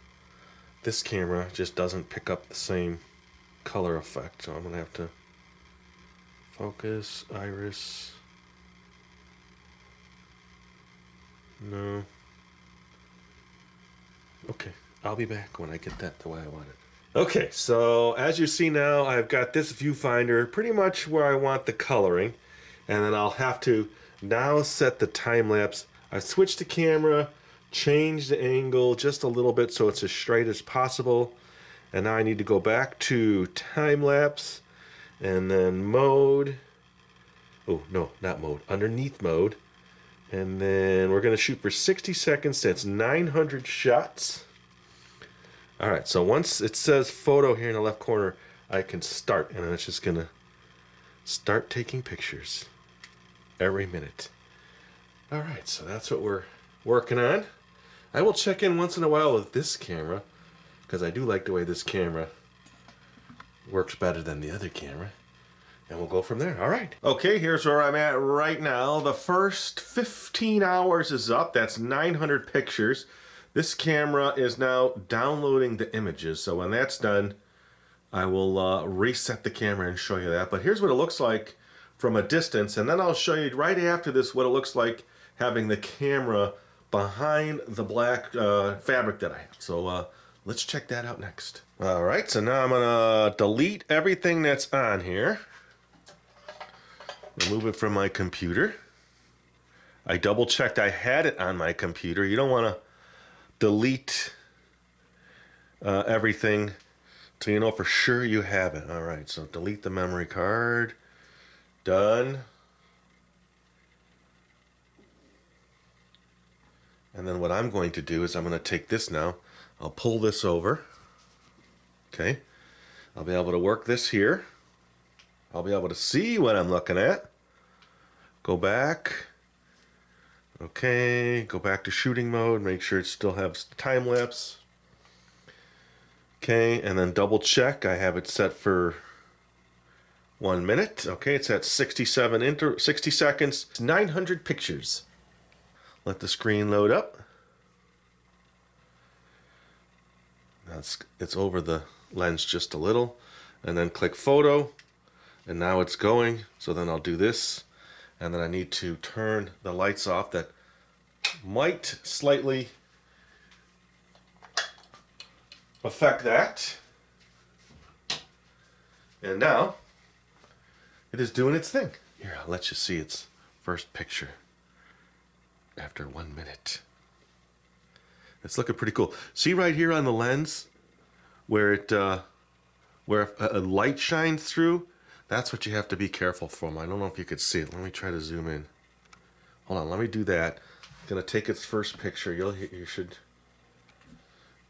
This camera just doesn't pick up the same color effect, so I'm going to have to focus, iris. No. Okay, I'll be back when I get that the way I want it. Okay, so as you see now, I've got this viewfinder pretty much where I want the coloring, and then I'll have to now set the time lapse. I switched the camera, changed the angle just a little bit so it's as straight as possible, and now I need to go back to time lapse and then mode. Oh no, not mode, underneath mode, and then we're going to shoot for 60 seconds. That's 900 shots. Alright, so once it says photo here in the left corner, I can start, and then it's just going to start taking pictures every minute. Alright, so that's what we're working on. I will check in once in a while with this camera, because I do like the way this camera works better than the other camera. And we'll go from there. Alright. Okay, here's where I'm at right now. The first 15 hours is up. That's 900 pictures. This camera is now downloading the images. So when that's done, I will reset the camera and show you that. But here's what it looks like from a distance. And then I'll show you right after this what it looks like having the camera behind the black fabric that I have. So let's check that out next. Alright, so now I'm going to delete everything that's on here. Remove it from my computer. I double checked I had it on my computer. You don't want to delete everything so you know for sure you have it. Alright, so delete the memory card. Done. And then what I'm going to do is I'm going to take this now. I'll pull this over. Okay. I'll be able to work this here. I'll be able to see what I'm looking at. Go back. Okay, go back to shooting mode, make sure it still has time lapse. Okay, and then double check. I have it set for 1 minute. Okay, it's at 60 seconds, 900 pictures. Let the screen load up. It's over the lens just a little, and then click photo, and now it's going. So then I'll do this, and then I need to turn the lights off. That might slightly affect that. And now it is doing its thing. Here, I'll let you see its first picture after 1 minute. It's looking pretty cool. See right here on the lens where a light shines through? That's what you have to be careful from. I don't know if you could see it. Let me try to zoom in. Hold on, let me do that. I'm gonna take its first picture. You should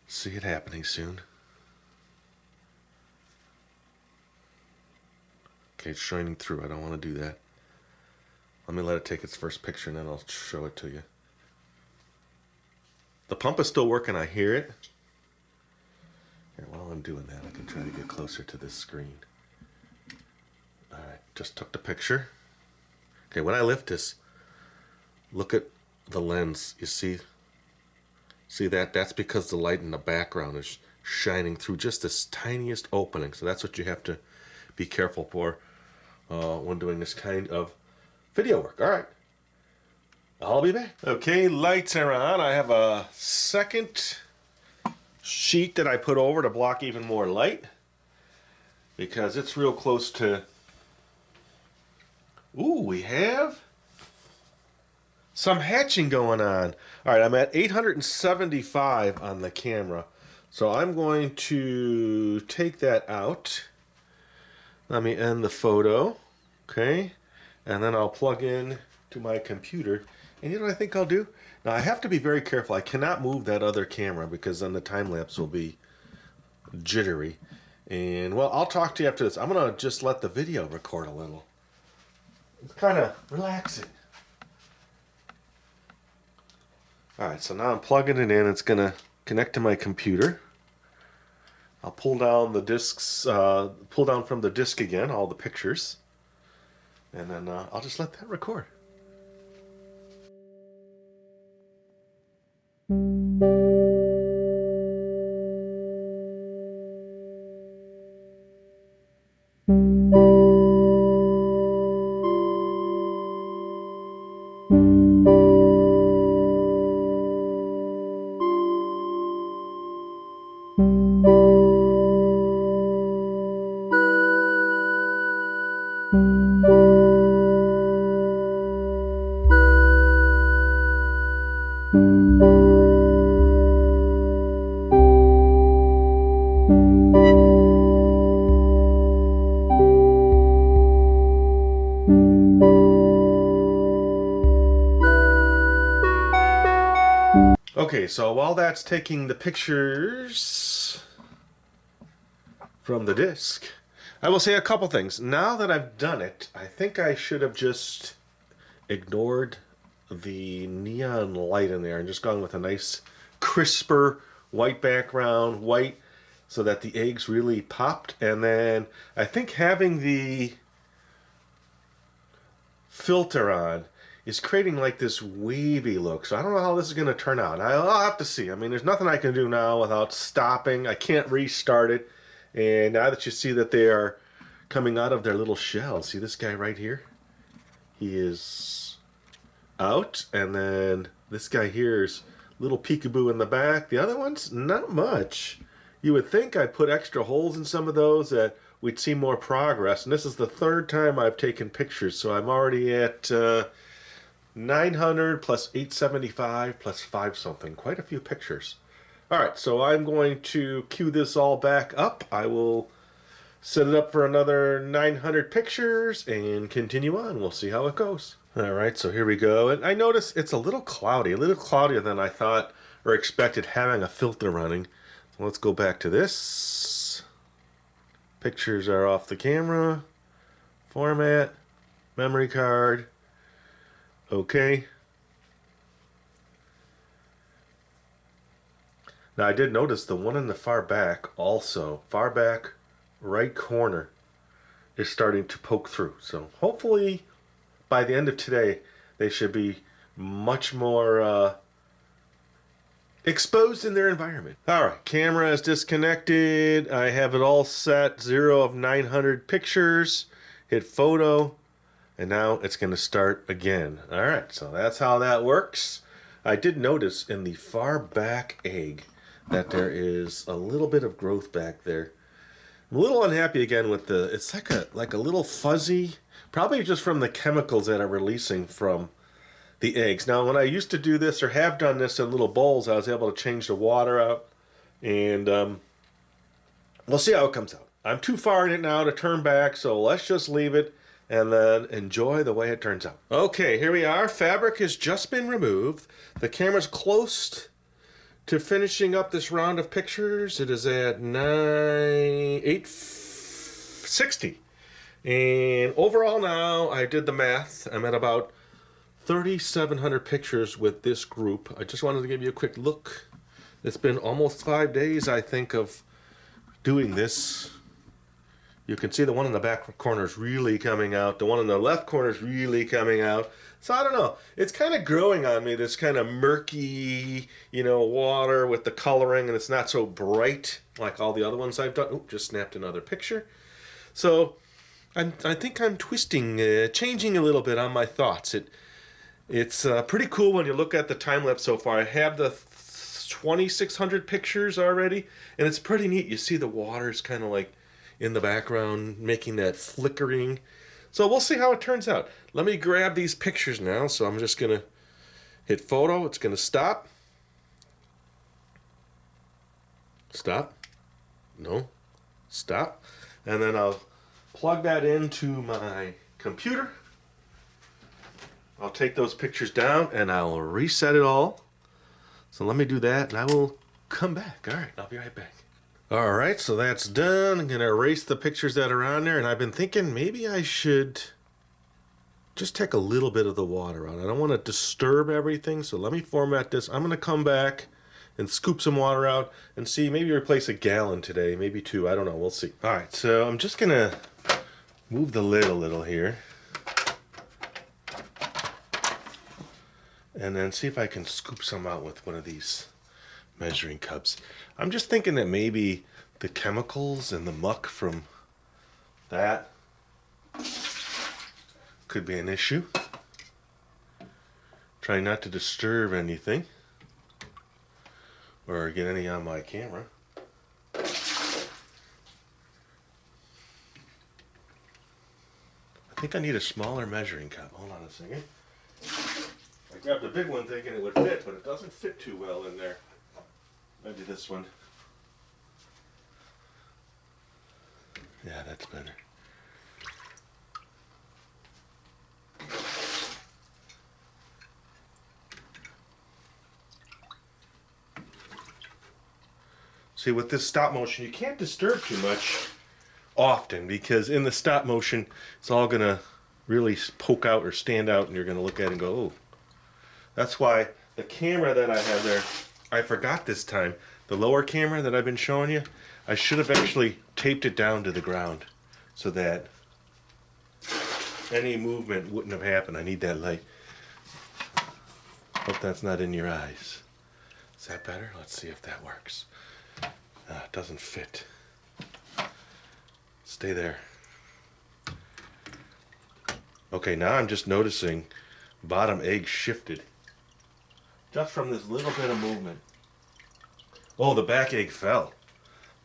see it happening soon. Okay, it's shining through. I don't want to do that. Let me let it take its first picture and then I'll show it to you. The pump is still working. I hear it. Here, while I'm doing that, I can try to get closer to this screen. Alright, just took the picture. Okay, when I lift this, look at the lens. You see that? That's because the light in the background is shining through just this tiniest opening. So that's what you have to be careful for when doing this kind of video work. Alright, I'll be back. Okay, lights are on. I have a second sheet that I put over to block even more light because it's real close to... Ooh, we have some hatching going on. Alright, I'm at 875 on the camera. So I'm going to take that out. Let me end the photo. Okay. And then I'll plug in to my computer. And you know what I think I'll do? Now I have to be very careful. I cannot move that other camera because then the time lapse will be jittery. And well, I'll talk to you after this. I'm going to just let the video record a little. It's kind of relaxing. Alright, so now I'm plugging it in. It's going to connect to my computer. I'll pull down the discs, pull down from the disc again, all the pictures. And then I'll just let that record. Okay, so while that's taking the pictures from the disc, I will say a couple things. Now that I've done it, I think I should have just ignored the neon light in there and just gone with a nice crisper white background, white, so that the eggs really popped. And then I think having the filter on is creating like this wavy look. So I don't know how this is going to turn out. I'll have to see. I mean, there's nothing I can do now without stopping. I can't restart it. And now that you see that they are coming out of their little shells, see this guy right here? He is out. And then this guy here is little peekaboo in the back. The other ones, not much. You would think I'd put extra holes in some of those that we'd see more progress. And this is the third time I've taken pictures. So I'm already at 900 plus 875 plus 5 something. Quite a few pictures. Alright, so I'm going to cue this all back up. I will set it up for another 900 pictures and continue on. We'll see how it goes. Alright, so here we go. And I notice it's a little cloudier than I thought or expected having a filter running. So let's go back to this. Pictures are off the camera. Format. Memory card. Okay. Now I did notice the one in the far back also, far back right corner, is starting to poke through. So hopefully by the end of today they should be much more exposed in their environment. Alright, camera is disconnected. I have it all set, 0 of 900 pictures. Hit photo, and now it's going to start again. Alright, so that's how that works. I did notice in the far back egg that there is a little bit of growth back there. I'm a little unhappy again with the, it's like a little fuzzy, probably just from the chemicals that are releasing from the eggs. Now, when I used to do this or have done this in little bowls, I was able to change the water out, and we'll see how it comes out. I'm too far in it now to turn back, so let's just leave it and then enjoy the way it turns out. Okay, here we are. Fabric has just been removed. The camera's close to finishing up this round of pictures. It is at 8:60. And overall now, I did the math. I'm at about 3,700 pictures with this group. I just wanted to give you a quick look. It's been almost 5 days, I think, of doing this. You can see the one in the back corner is really coming out. The one in the left corner is really coming out. So I don't know. It's kind of growing on me, this kind of murky, water with the coloring, and it's not so bright like all the other ones I've done. Oop, just snapped another picture. So I think I'm twisting, changing a little bit on my thoughts. It's pretty cool when you look at the time lapse so far. I have the 2,600 pictures already, and it's pretty neat. You see the water's kind of like in the background making that flickering. So we'll see how it turns out. Let me grab these pictures now. So I'm just going to hit photo. It's going to stop. Stop. No. Stop. And then I'll plug that into my computer. I'll take those pictures down and I'll reset it all. So let me do that and I will come back. All right, I'll be right back. All right, so that's done. I'm going to erase the pictures that are on there, and I've been thinking maybe I should just take a little bit of the water out. I don't want to disturb everything, so let me format this. I'm going to come back and scoop some water out and see, maybe replace a gallon today, maybe 2. I don't know. We'll see. All right, so I'm just going to move the lid a little here and then see if I can scoop some out with one of these measuring cups. I'm just thinking that maybe the chemicals and the muck from that could be an issue. Try not to disturb anything or get any on my camera. I think I need a smaller measuring cup. Hold on a second. I grabbed a big one thinking it would fit, but it doesn't fit too well in there. Maybe this one. Yeah, that's better. See, with this stop motion, you can't disturb too much often, because in the stop motion, it's all going to really poke out or stand out, and you're going to look at it and go, oh. That's why the camera that I have there, I forgot this time, the lower camera that I've been showing you, I should have actually taped it down to the ground so that any movement wouldn't have happened. I need that light. Hope that's not in your eyes. Is that better? Let's see if that works. It doesn't fit. Stay there. Okay, now I'm just noticing bottom egg shifted. Just from this little bit of movement. Oh, the back egg fell.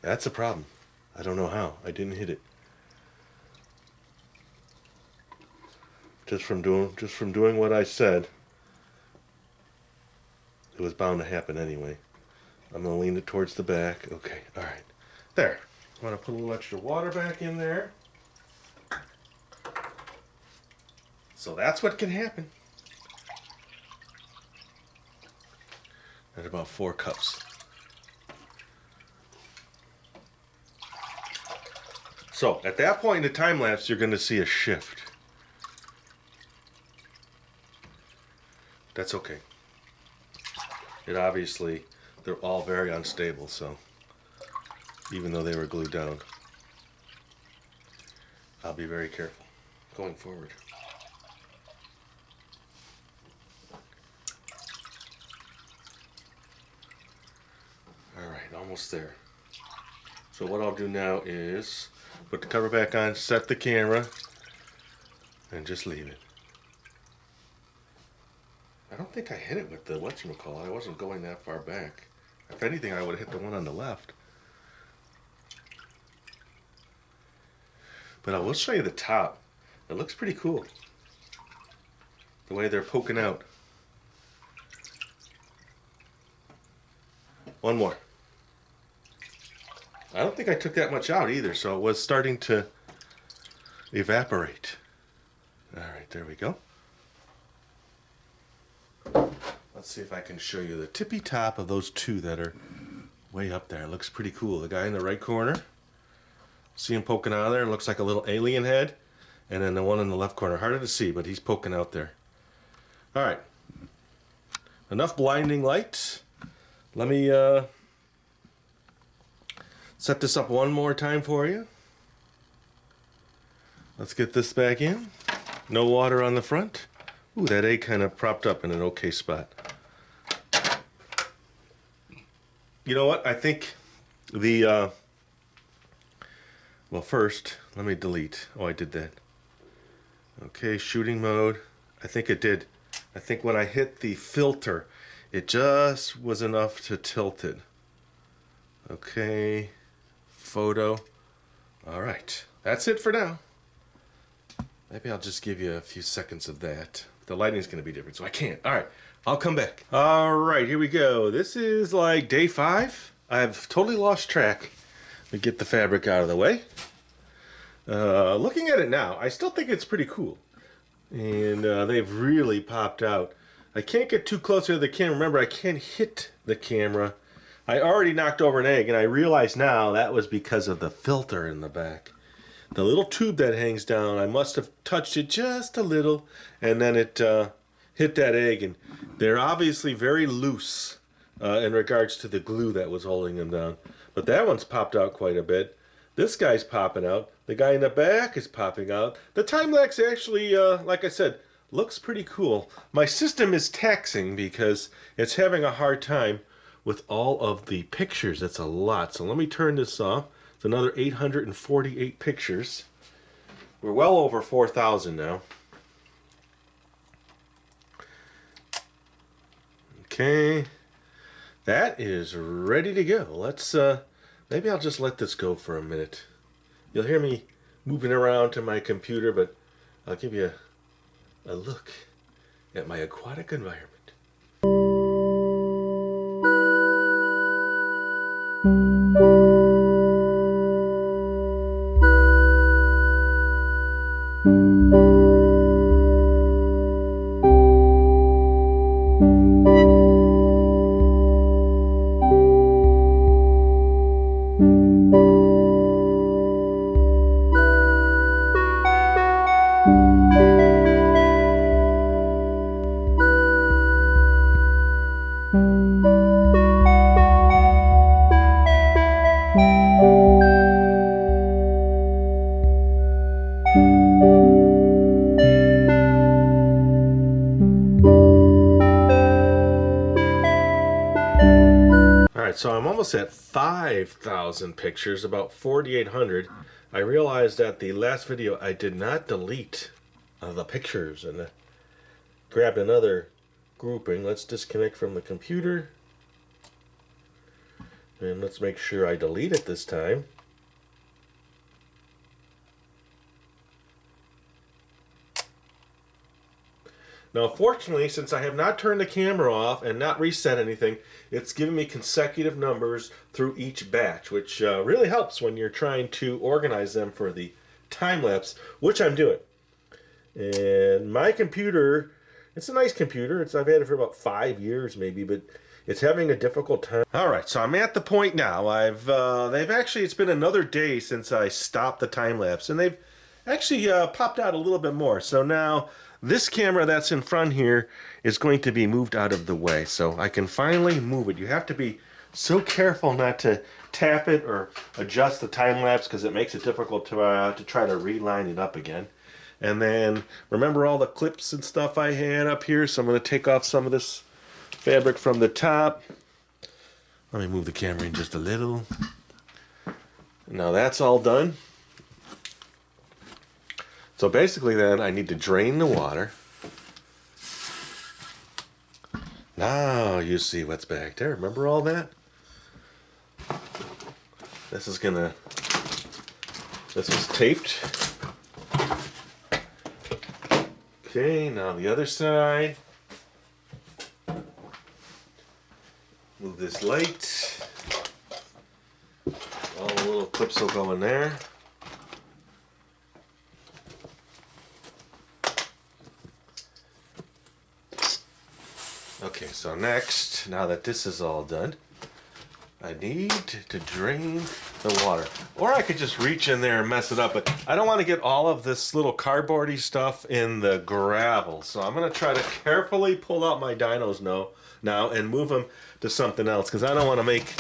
That's a problem. I don't know how. I didn't hit it. Just from doing what I said, it was bound to happen anyway. I'm going to lean it towards the back. Okay, all right. There. I'm going to put a little extra water back in there. So that's what can happen. At about 4 cups. So at that point in the time lapse, you're going to see a shift. That's okay. It obviously they're all very unstable, so even though they were glued down, I'll be very careful going forward. Alright, almost there. So what I'll do now is put the cover back on, set the camera, and just leave it. I don't think I hit it with the whatchamacallit. I wasn't going that far back. If anything, I would have hit the one on the left. But I will show you the top. It looks pretty cool. The way they're poking out. One more. I don't think I took that much out either, so it was starting to evaporate. Alright, there we go. Let's see if I can show you the tippy top of those two that are way up there. It looks pretty cool. The guy in the right corner, see him poking out of there? It looks like a little alien head. And then the one in the left corner, harder to see, but he's poking out there. Alright. Enough blinding light. Let me set this up one more time for you. Let's get this back in. No water on the front. Ooh, that egg kind of propped up in an okay spot. You know what? I think the, well, first, let me delete. Oh, I did that. Okay, shooting mode. I think it did. I think when I hit the filter, it just was enough to tilt it. Okay, photo. All right, that's it for now. Maybe I'll just give you a few seconds of that. The lighting's going to be different, so I can't. All right, I'll come back. All right, here we go. This is like day 5. I've totally lost track. Let me get the fabric out of the way. Looking at it now, I still think it's pretty cool. And they've really popped out. I can't get too close to the camera. Remember, I can't hit the camera. I already knocked over an egg, and I realize now that was because of the filter in the back. The little tube that hangs down, I must have touched it just a little, and then it hit that egg. And they're obviously very loose in regards to the glue that was holding them down. But that one's popped out quite a bit. This guy's popping out. The guy in the back is popping out. The time-lapse actually, like I said, looks pretty cool. My system is taxing because it's having a hard time with all of the pictures. That's a lot. So let me turn this off. It's another 848 pictures. We're well over 4,000 now. Okay. That is ready to go. Let's, maybe I'll just let this go for a minute. You'll hear me moving around to my computer, but I'll give you a look at my aquatic environment. So I'm almost at 5,000 pictures, about 4,800. I realized that the last video I did not delete the pictures, and grabbed another grouping. Let's disconnect from the computer, and let's make sure I delete it this time. Now, fortunately, since I have not turned the camera off and not reset anything, it's giving me consecutive numbers through each batch, which really helps when you're trying to organize them for the time-lapse, which I'm doing. And my computer, it's a nice computer. I've had it for about 5 years maybe, but it's having a difficult time. All right, so I'm at the point now. It's been another day since I stopped the time-lapse, and they've actually popped out a little bit more. So now this camera that's in front here is going to be moved out of the way, so I can finally move it. You have to be so careful not to tap it or adjust the time lapse because it makes it difficult to try to reline it up again. And then remember all the clips and stuff I had up here, so I'm going to take off some of this fabric from the top. Let me move the camera in just a little. Now that's all done. So basically then I need to drain the water. Now you see what's back there. Remember all that? This was taped. Okay, now the other side. Move this light. All the little clips will go in there. Okay, so next, now that this is all done, I need to drain the water. Or I could just reach in there and mess it up, but I don't want to get all of this little cardboardy stuff in the gravel. So I'm going to try to carefully pull out my dinos now and move them to something else, because I don't want to make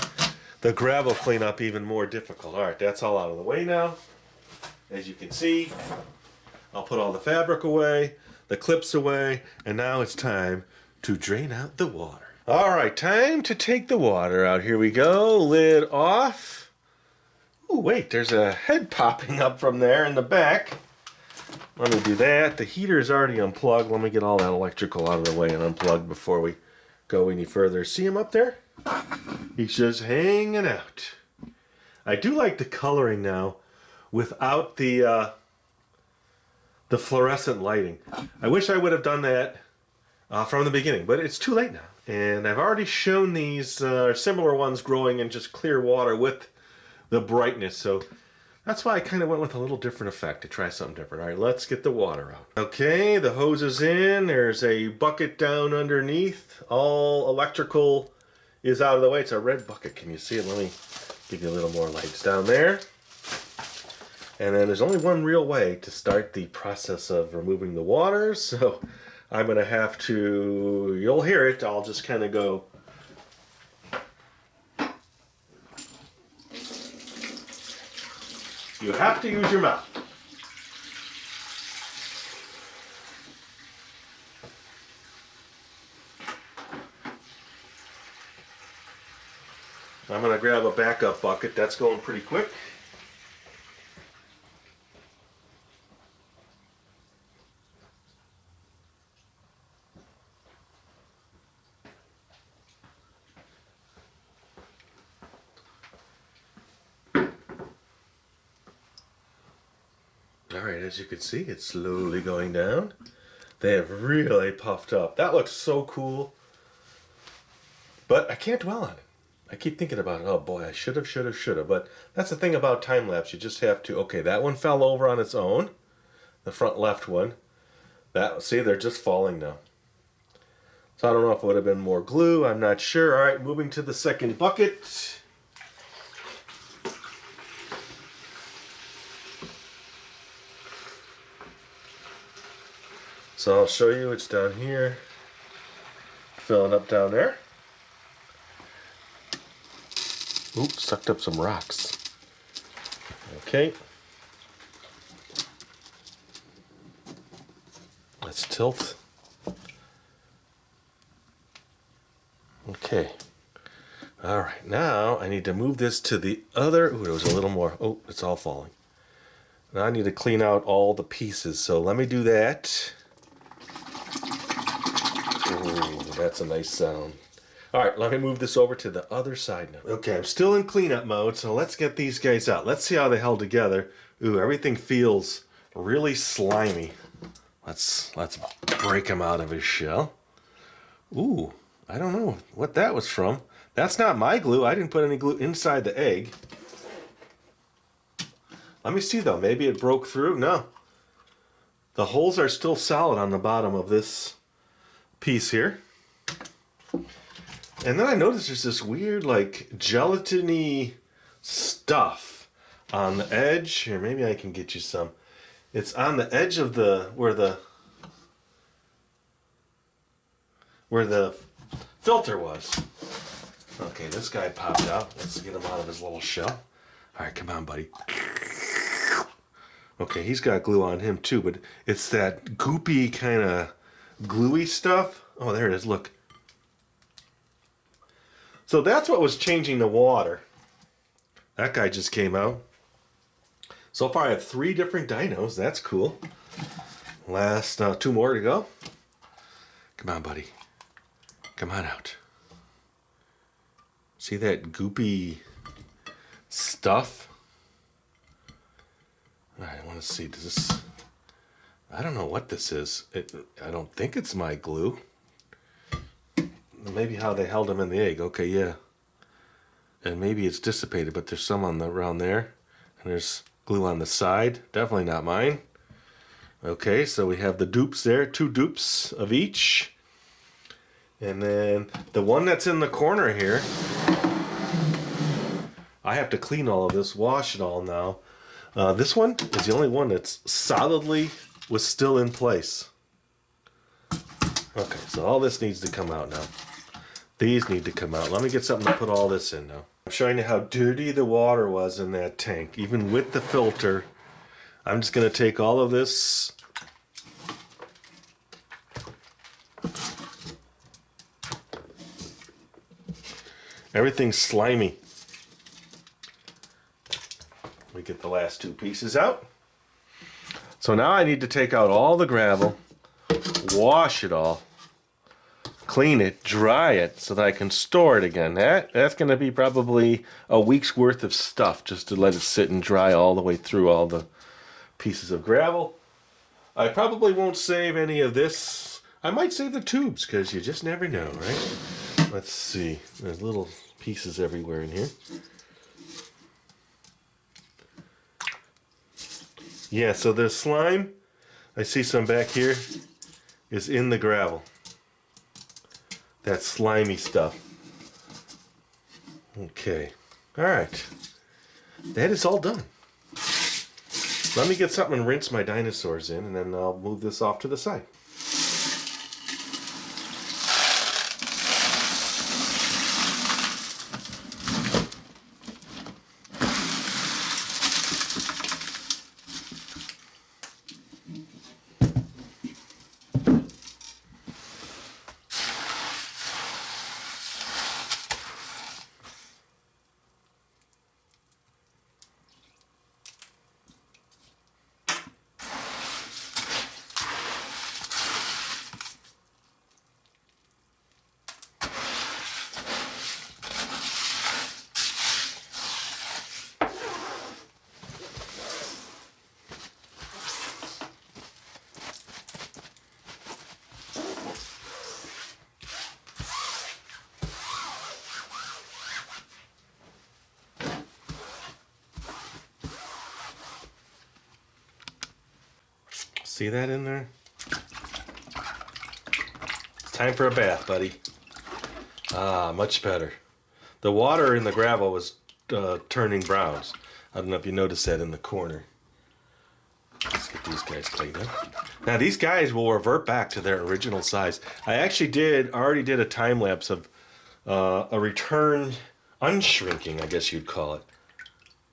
the gravel cleanup even more difficult. All right, that's all out of the way now. As you can see, I'll put all the fabric away, the clips away, and now it's time to drain out the water. All right, time to take the water out. Here we go, lid off. Oh, wait, there's a head popping up from there in the back. Let me do that. The heater is already unplugged. Let me get all that electrical out of the way and unplug before we go any further. See him up there? He's just hanging out. I do like the coloring now without the fluorescent lighting. I wish I would have done that from the beginning, but it's too late now. And I've already shown these similar ones growing in just clear water with the brightness, so that's why I kind of went with a little different effect to try something different. All right, let's get the water out. Okay, the hose is in. There's a bucket down underneath. All electrical is out of the way. It's a red bucket. Can you see it? Let me give you a little more lights down there. And then there's only one real way to start the process of removing the water, so I'm going to have to, you'll hear it, I'll just kind of go. You have to use your mouth. I'm going to grab a backup bucket. That's going pretty quick. Alright, as you can see, it's slowly going down. They have really puffed up. That looks so cool. But I can't dwell on it. I keep thinking about it. Oh boy, I should have. But that's the thing about time lapse. You just have to, okay, that one fell over on its own. The front left one. See, they're just falling now. So I don't know if it would have been more glue. I'm not sure. Alright, moving to the second bucket. So I'll show you, it's down here, filling up down there. Oops, sucked up some rocks. Okay. Let's tilt. Okay. All right, now I need to move this to the other, ooh, there was a little more, oh, it's all falling. Now I need to clean out all the pieces, so let me do that. Ooh, that's a nice sound. All right, let me move this over to the other side now. Okay, I'm still in cleanup mode, so let's get these guys out. Let's see how they held together. Ooh, everything feels really slimy. Let's break him out of his shell. Ooh, I don't know what that was from. That's not my glue. I didn't put any glue inside the egg. Let me see though, maybe it broke through. No. The holes are still solid on the bottom of this piece here. And then I noticed there's this weird like gelatiny stuff on the edge. Here, maybe I can get you some. It's on the edge of where the filter was. Okay, this guy popped out. Let's get him out of his little shell. All right, come on, buddy. Okay, he's got glue on him too, but it's that goopy kind of gluey stuff. Oh, there it is, look. So that's what was changing the water. That guy just came out. So far I have 3 different dinos. That's cool. Last 2 more to go. Come on, buddy. Come on out. See that goopy stuff? I want to see, does this... I don't know what this is. I don't think it's my glue. Maybe how they held them in the egg. Okay, yeah. And maybe it's dissipated, but there's some around there. And there's glue on the side. Definitely not mine. Okay, so we have the dupes there. 2 dupes of each. And then the one that's in the corner here, I have to clean all of this, wash it all now. This one is the only one that's solidly was still in place. Okay, so all this needs to come out now. These need to come out. Let me get something to put all this in now. I'm showing you how dirty the water was in that tank, even with the filter. I'm just going to take all of this. Everything's slimy. We get the last 2 pieces out. So now I need to take out all the gravel, wash it all, clean it, dry it so that I can store it again. That's going to be probably a week's worth of stuff just to let it sit and dry all the way through all the pieces of gravel. I probably won't save any of this. I might save the tubes because you just never know, right? Let's see. There's little pieces everywhere in here. Yeah, so the slime, I see some back here, is in the gravel. That slimy stuff. Okay. Alright. That is all done. Let me get something and rinse my dinosaurs in, and then I'll move this off to the side. See that in there? Time for a bath, buddy. Ah, much better. The water in the gravel was turning browns. I don't know if you noticed that in the corner. Let's get these guys cleaned up. Now these guys will revert back to their original size. I actually already did a time lapse of a return unshrinking, I guess you'd call it.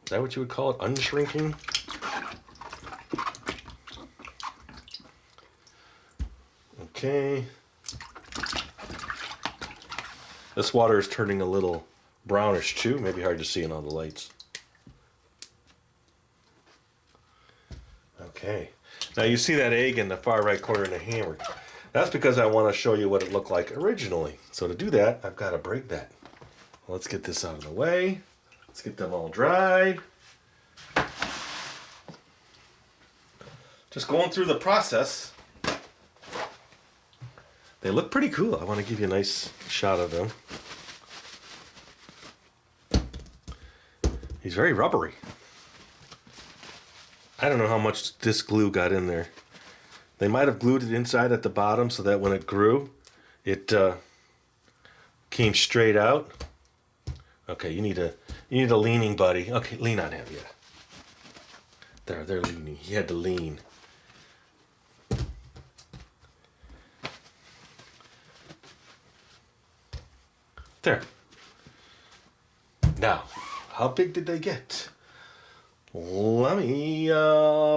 Is that what you would call it? Unshrinking? Okay. This water is turning a little brownish too. Maybe hard to see in all the lights. Okay. Now you see that egg in the far right corner in the hammer. That's because I want to show you what it looked like originally. So to do that, I've got to break that. Let's get this out of the way. Let's get them all dried. Just going through the process. They look pretty cool. I want to give you a nice shot of them. He's very rubbery. I don't know how much this glue got in there. They might have glued it inside at the bottom so that when it grew, it came straight out. Okay, you need a leaning buddy. Okay, lean on him, yeah. They're leaning. He had to lean. There. Now, how big did they get? Let me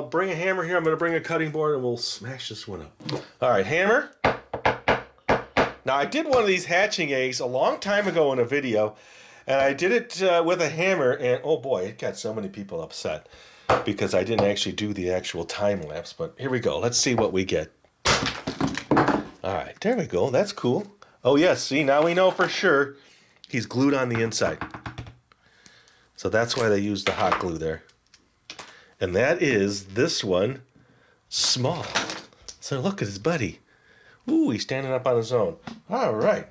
bring a hammer here. I'm going to bring a cutting board and we'll smash this one up. All right, hammer. Now, I did one of these hatching eggs a long time ago in a video, and I did it with a hammer, and oh boy, it got so many people upset because I didn't actually do the actual time lapse. But here we go. Let's see what we get. All right, there we go. That's cool. Oh yes, see, now we know for sure he's glued on the inside. So that's why they used the hot glue there. And that is this one, small. So look at his buddy. Ooh, he's standing up on his own. All right.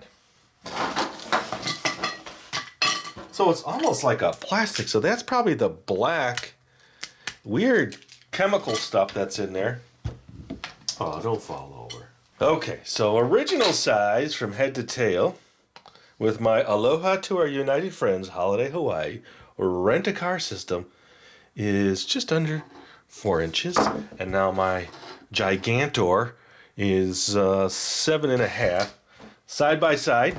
So it's almost like a plastic. So that's probably the black, weird chemical stuff that's in there. Oh, don't fall over. Okay, so original size from head to tail with my Aloha to our United Friends Holiday Hawaii rent-a-car system is just under 4 inches. And now my Gigantor is 7.5 side by side.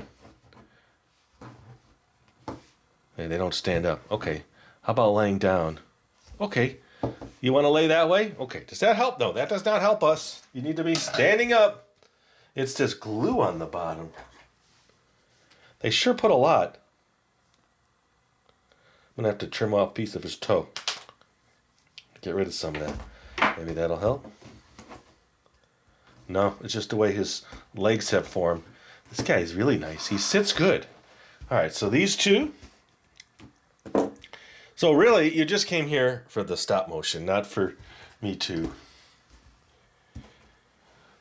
Hey, they don't stand up. Okay, how about laying down? Okay, you want to lay that way? Okay, does that help? No, that does not help us. You need to be standing up. It's just glue on the bottom. They sure put a lot. I'm gonna have to trim off a piece of his toe. Get rid of some of that. Maybe that'll help. No, it's just the way his legs have formed. This guy is really nice. He sits good. All right, so these two. So really, you just came here for the stop motion, not for me to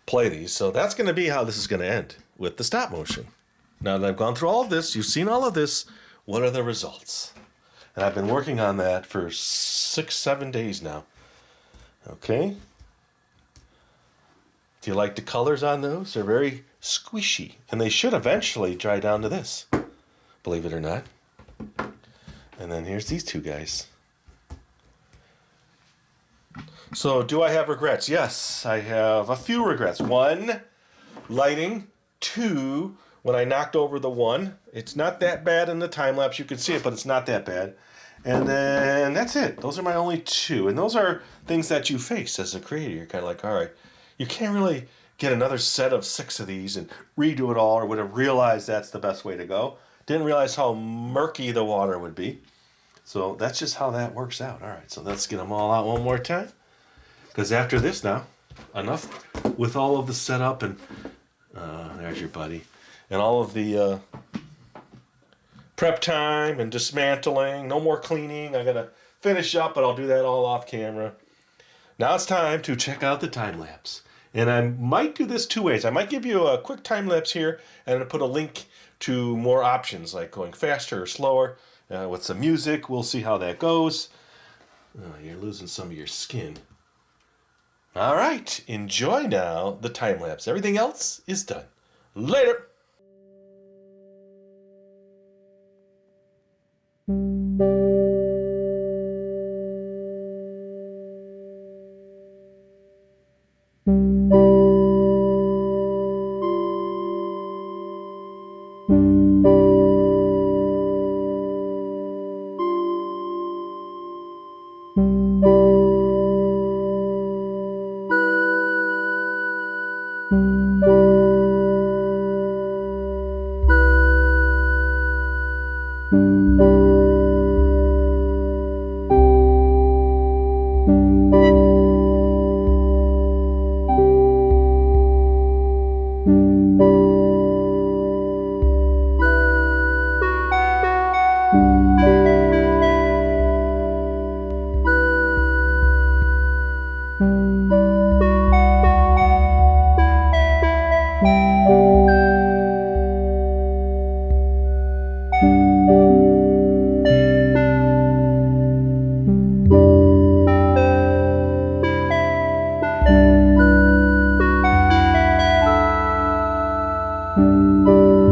play these. So that's going to be how this is going to end, with the stop motion. Now that I've gone through all of this, you've seen all of this, what are the results? And I've been working on that for 6-7 days now. Okay. Do you like the colors on those? They're very squishy. And they should eventually dry down to this, believe it or not. And then here's these two guys. So do I have regrets? Yes, I have a few regrets. 1, lighting. 2, when I knocked over the one. It's not that bad in the time lapse. You can see it, but it's not that bad. And then that's it. Those are my only 2. And those are things that you face as a creator. You're kind of like, all right, you can't really get another set of 6 of these and redo it all, or would have realized that's the best way to go. Didn't realize how murky the water would be. So that's just how that works out. All right, so let's get them all out one more time. Because after this now, enough with all of the setup and there's your buddy. And all of the prep time and dismantling. No more cleaning. I got to finish up, but I'll do that all off camera. Now it's time to check out the time lapse. And I might do this 2 ways. I might give you a quick time lapse here and put a link to more options, like going faster or slower with some music. We'll see how that goes. Oh, you're losing some of your skin. All right, enjoy now the time lapse. Everything else is done. Later.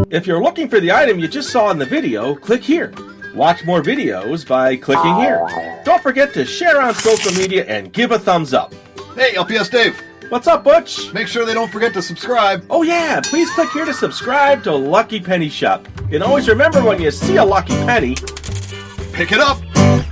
If you're looking for the item you just saw in the video, click here. Watch more videos by clicking here. Don't forget to share on social media and give a thumbs up. Hey, LPS Dave. What's up, Butch? Make sure they don't forget to subscribe. Oh yeah, please click here to subscribe to Lucky Penny Shop. And always remember, when you see a lucky penny, pick it up.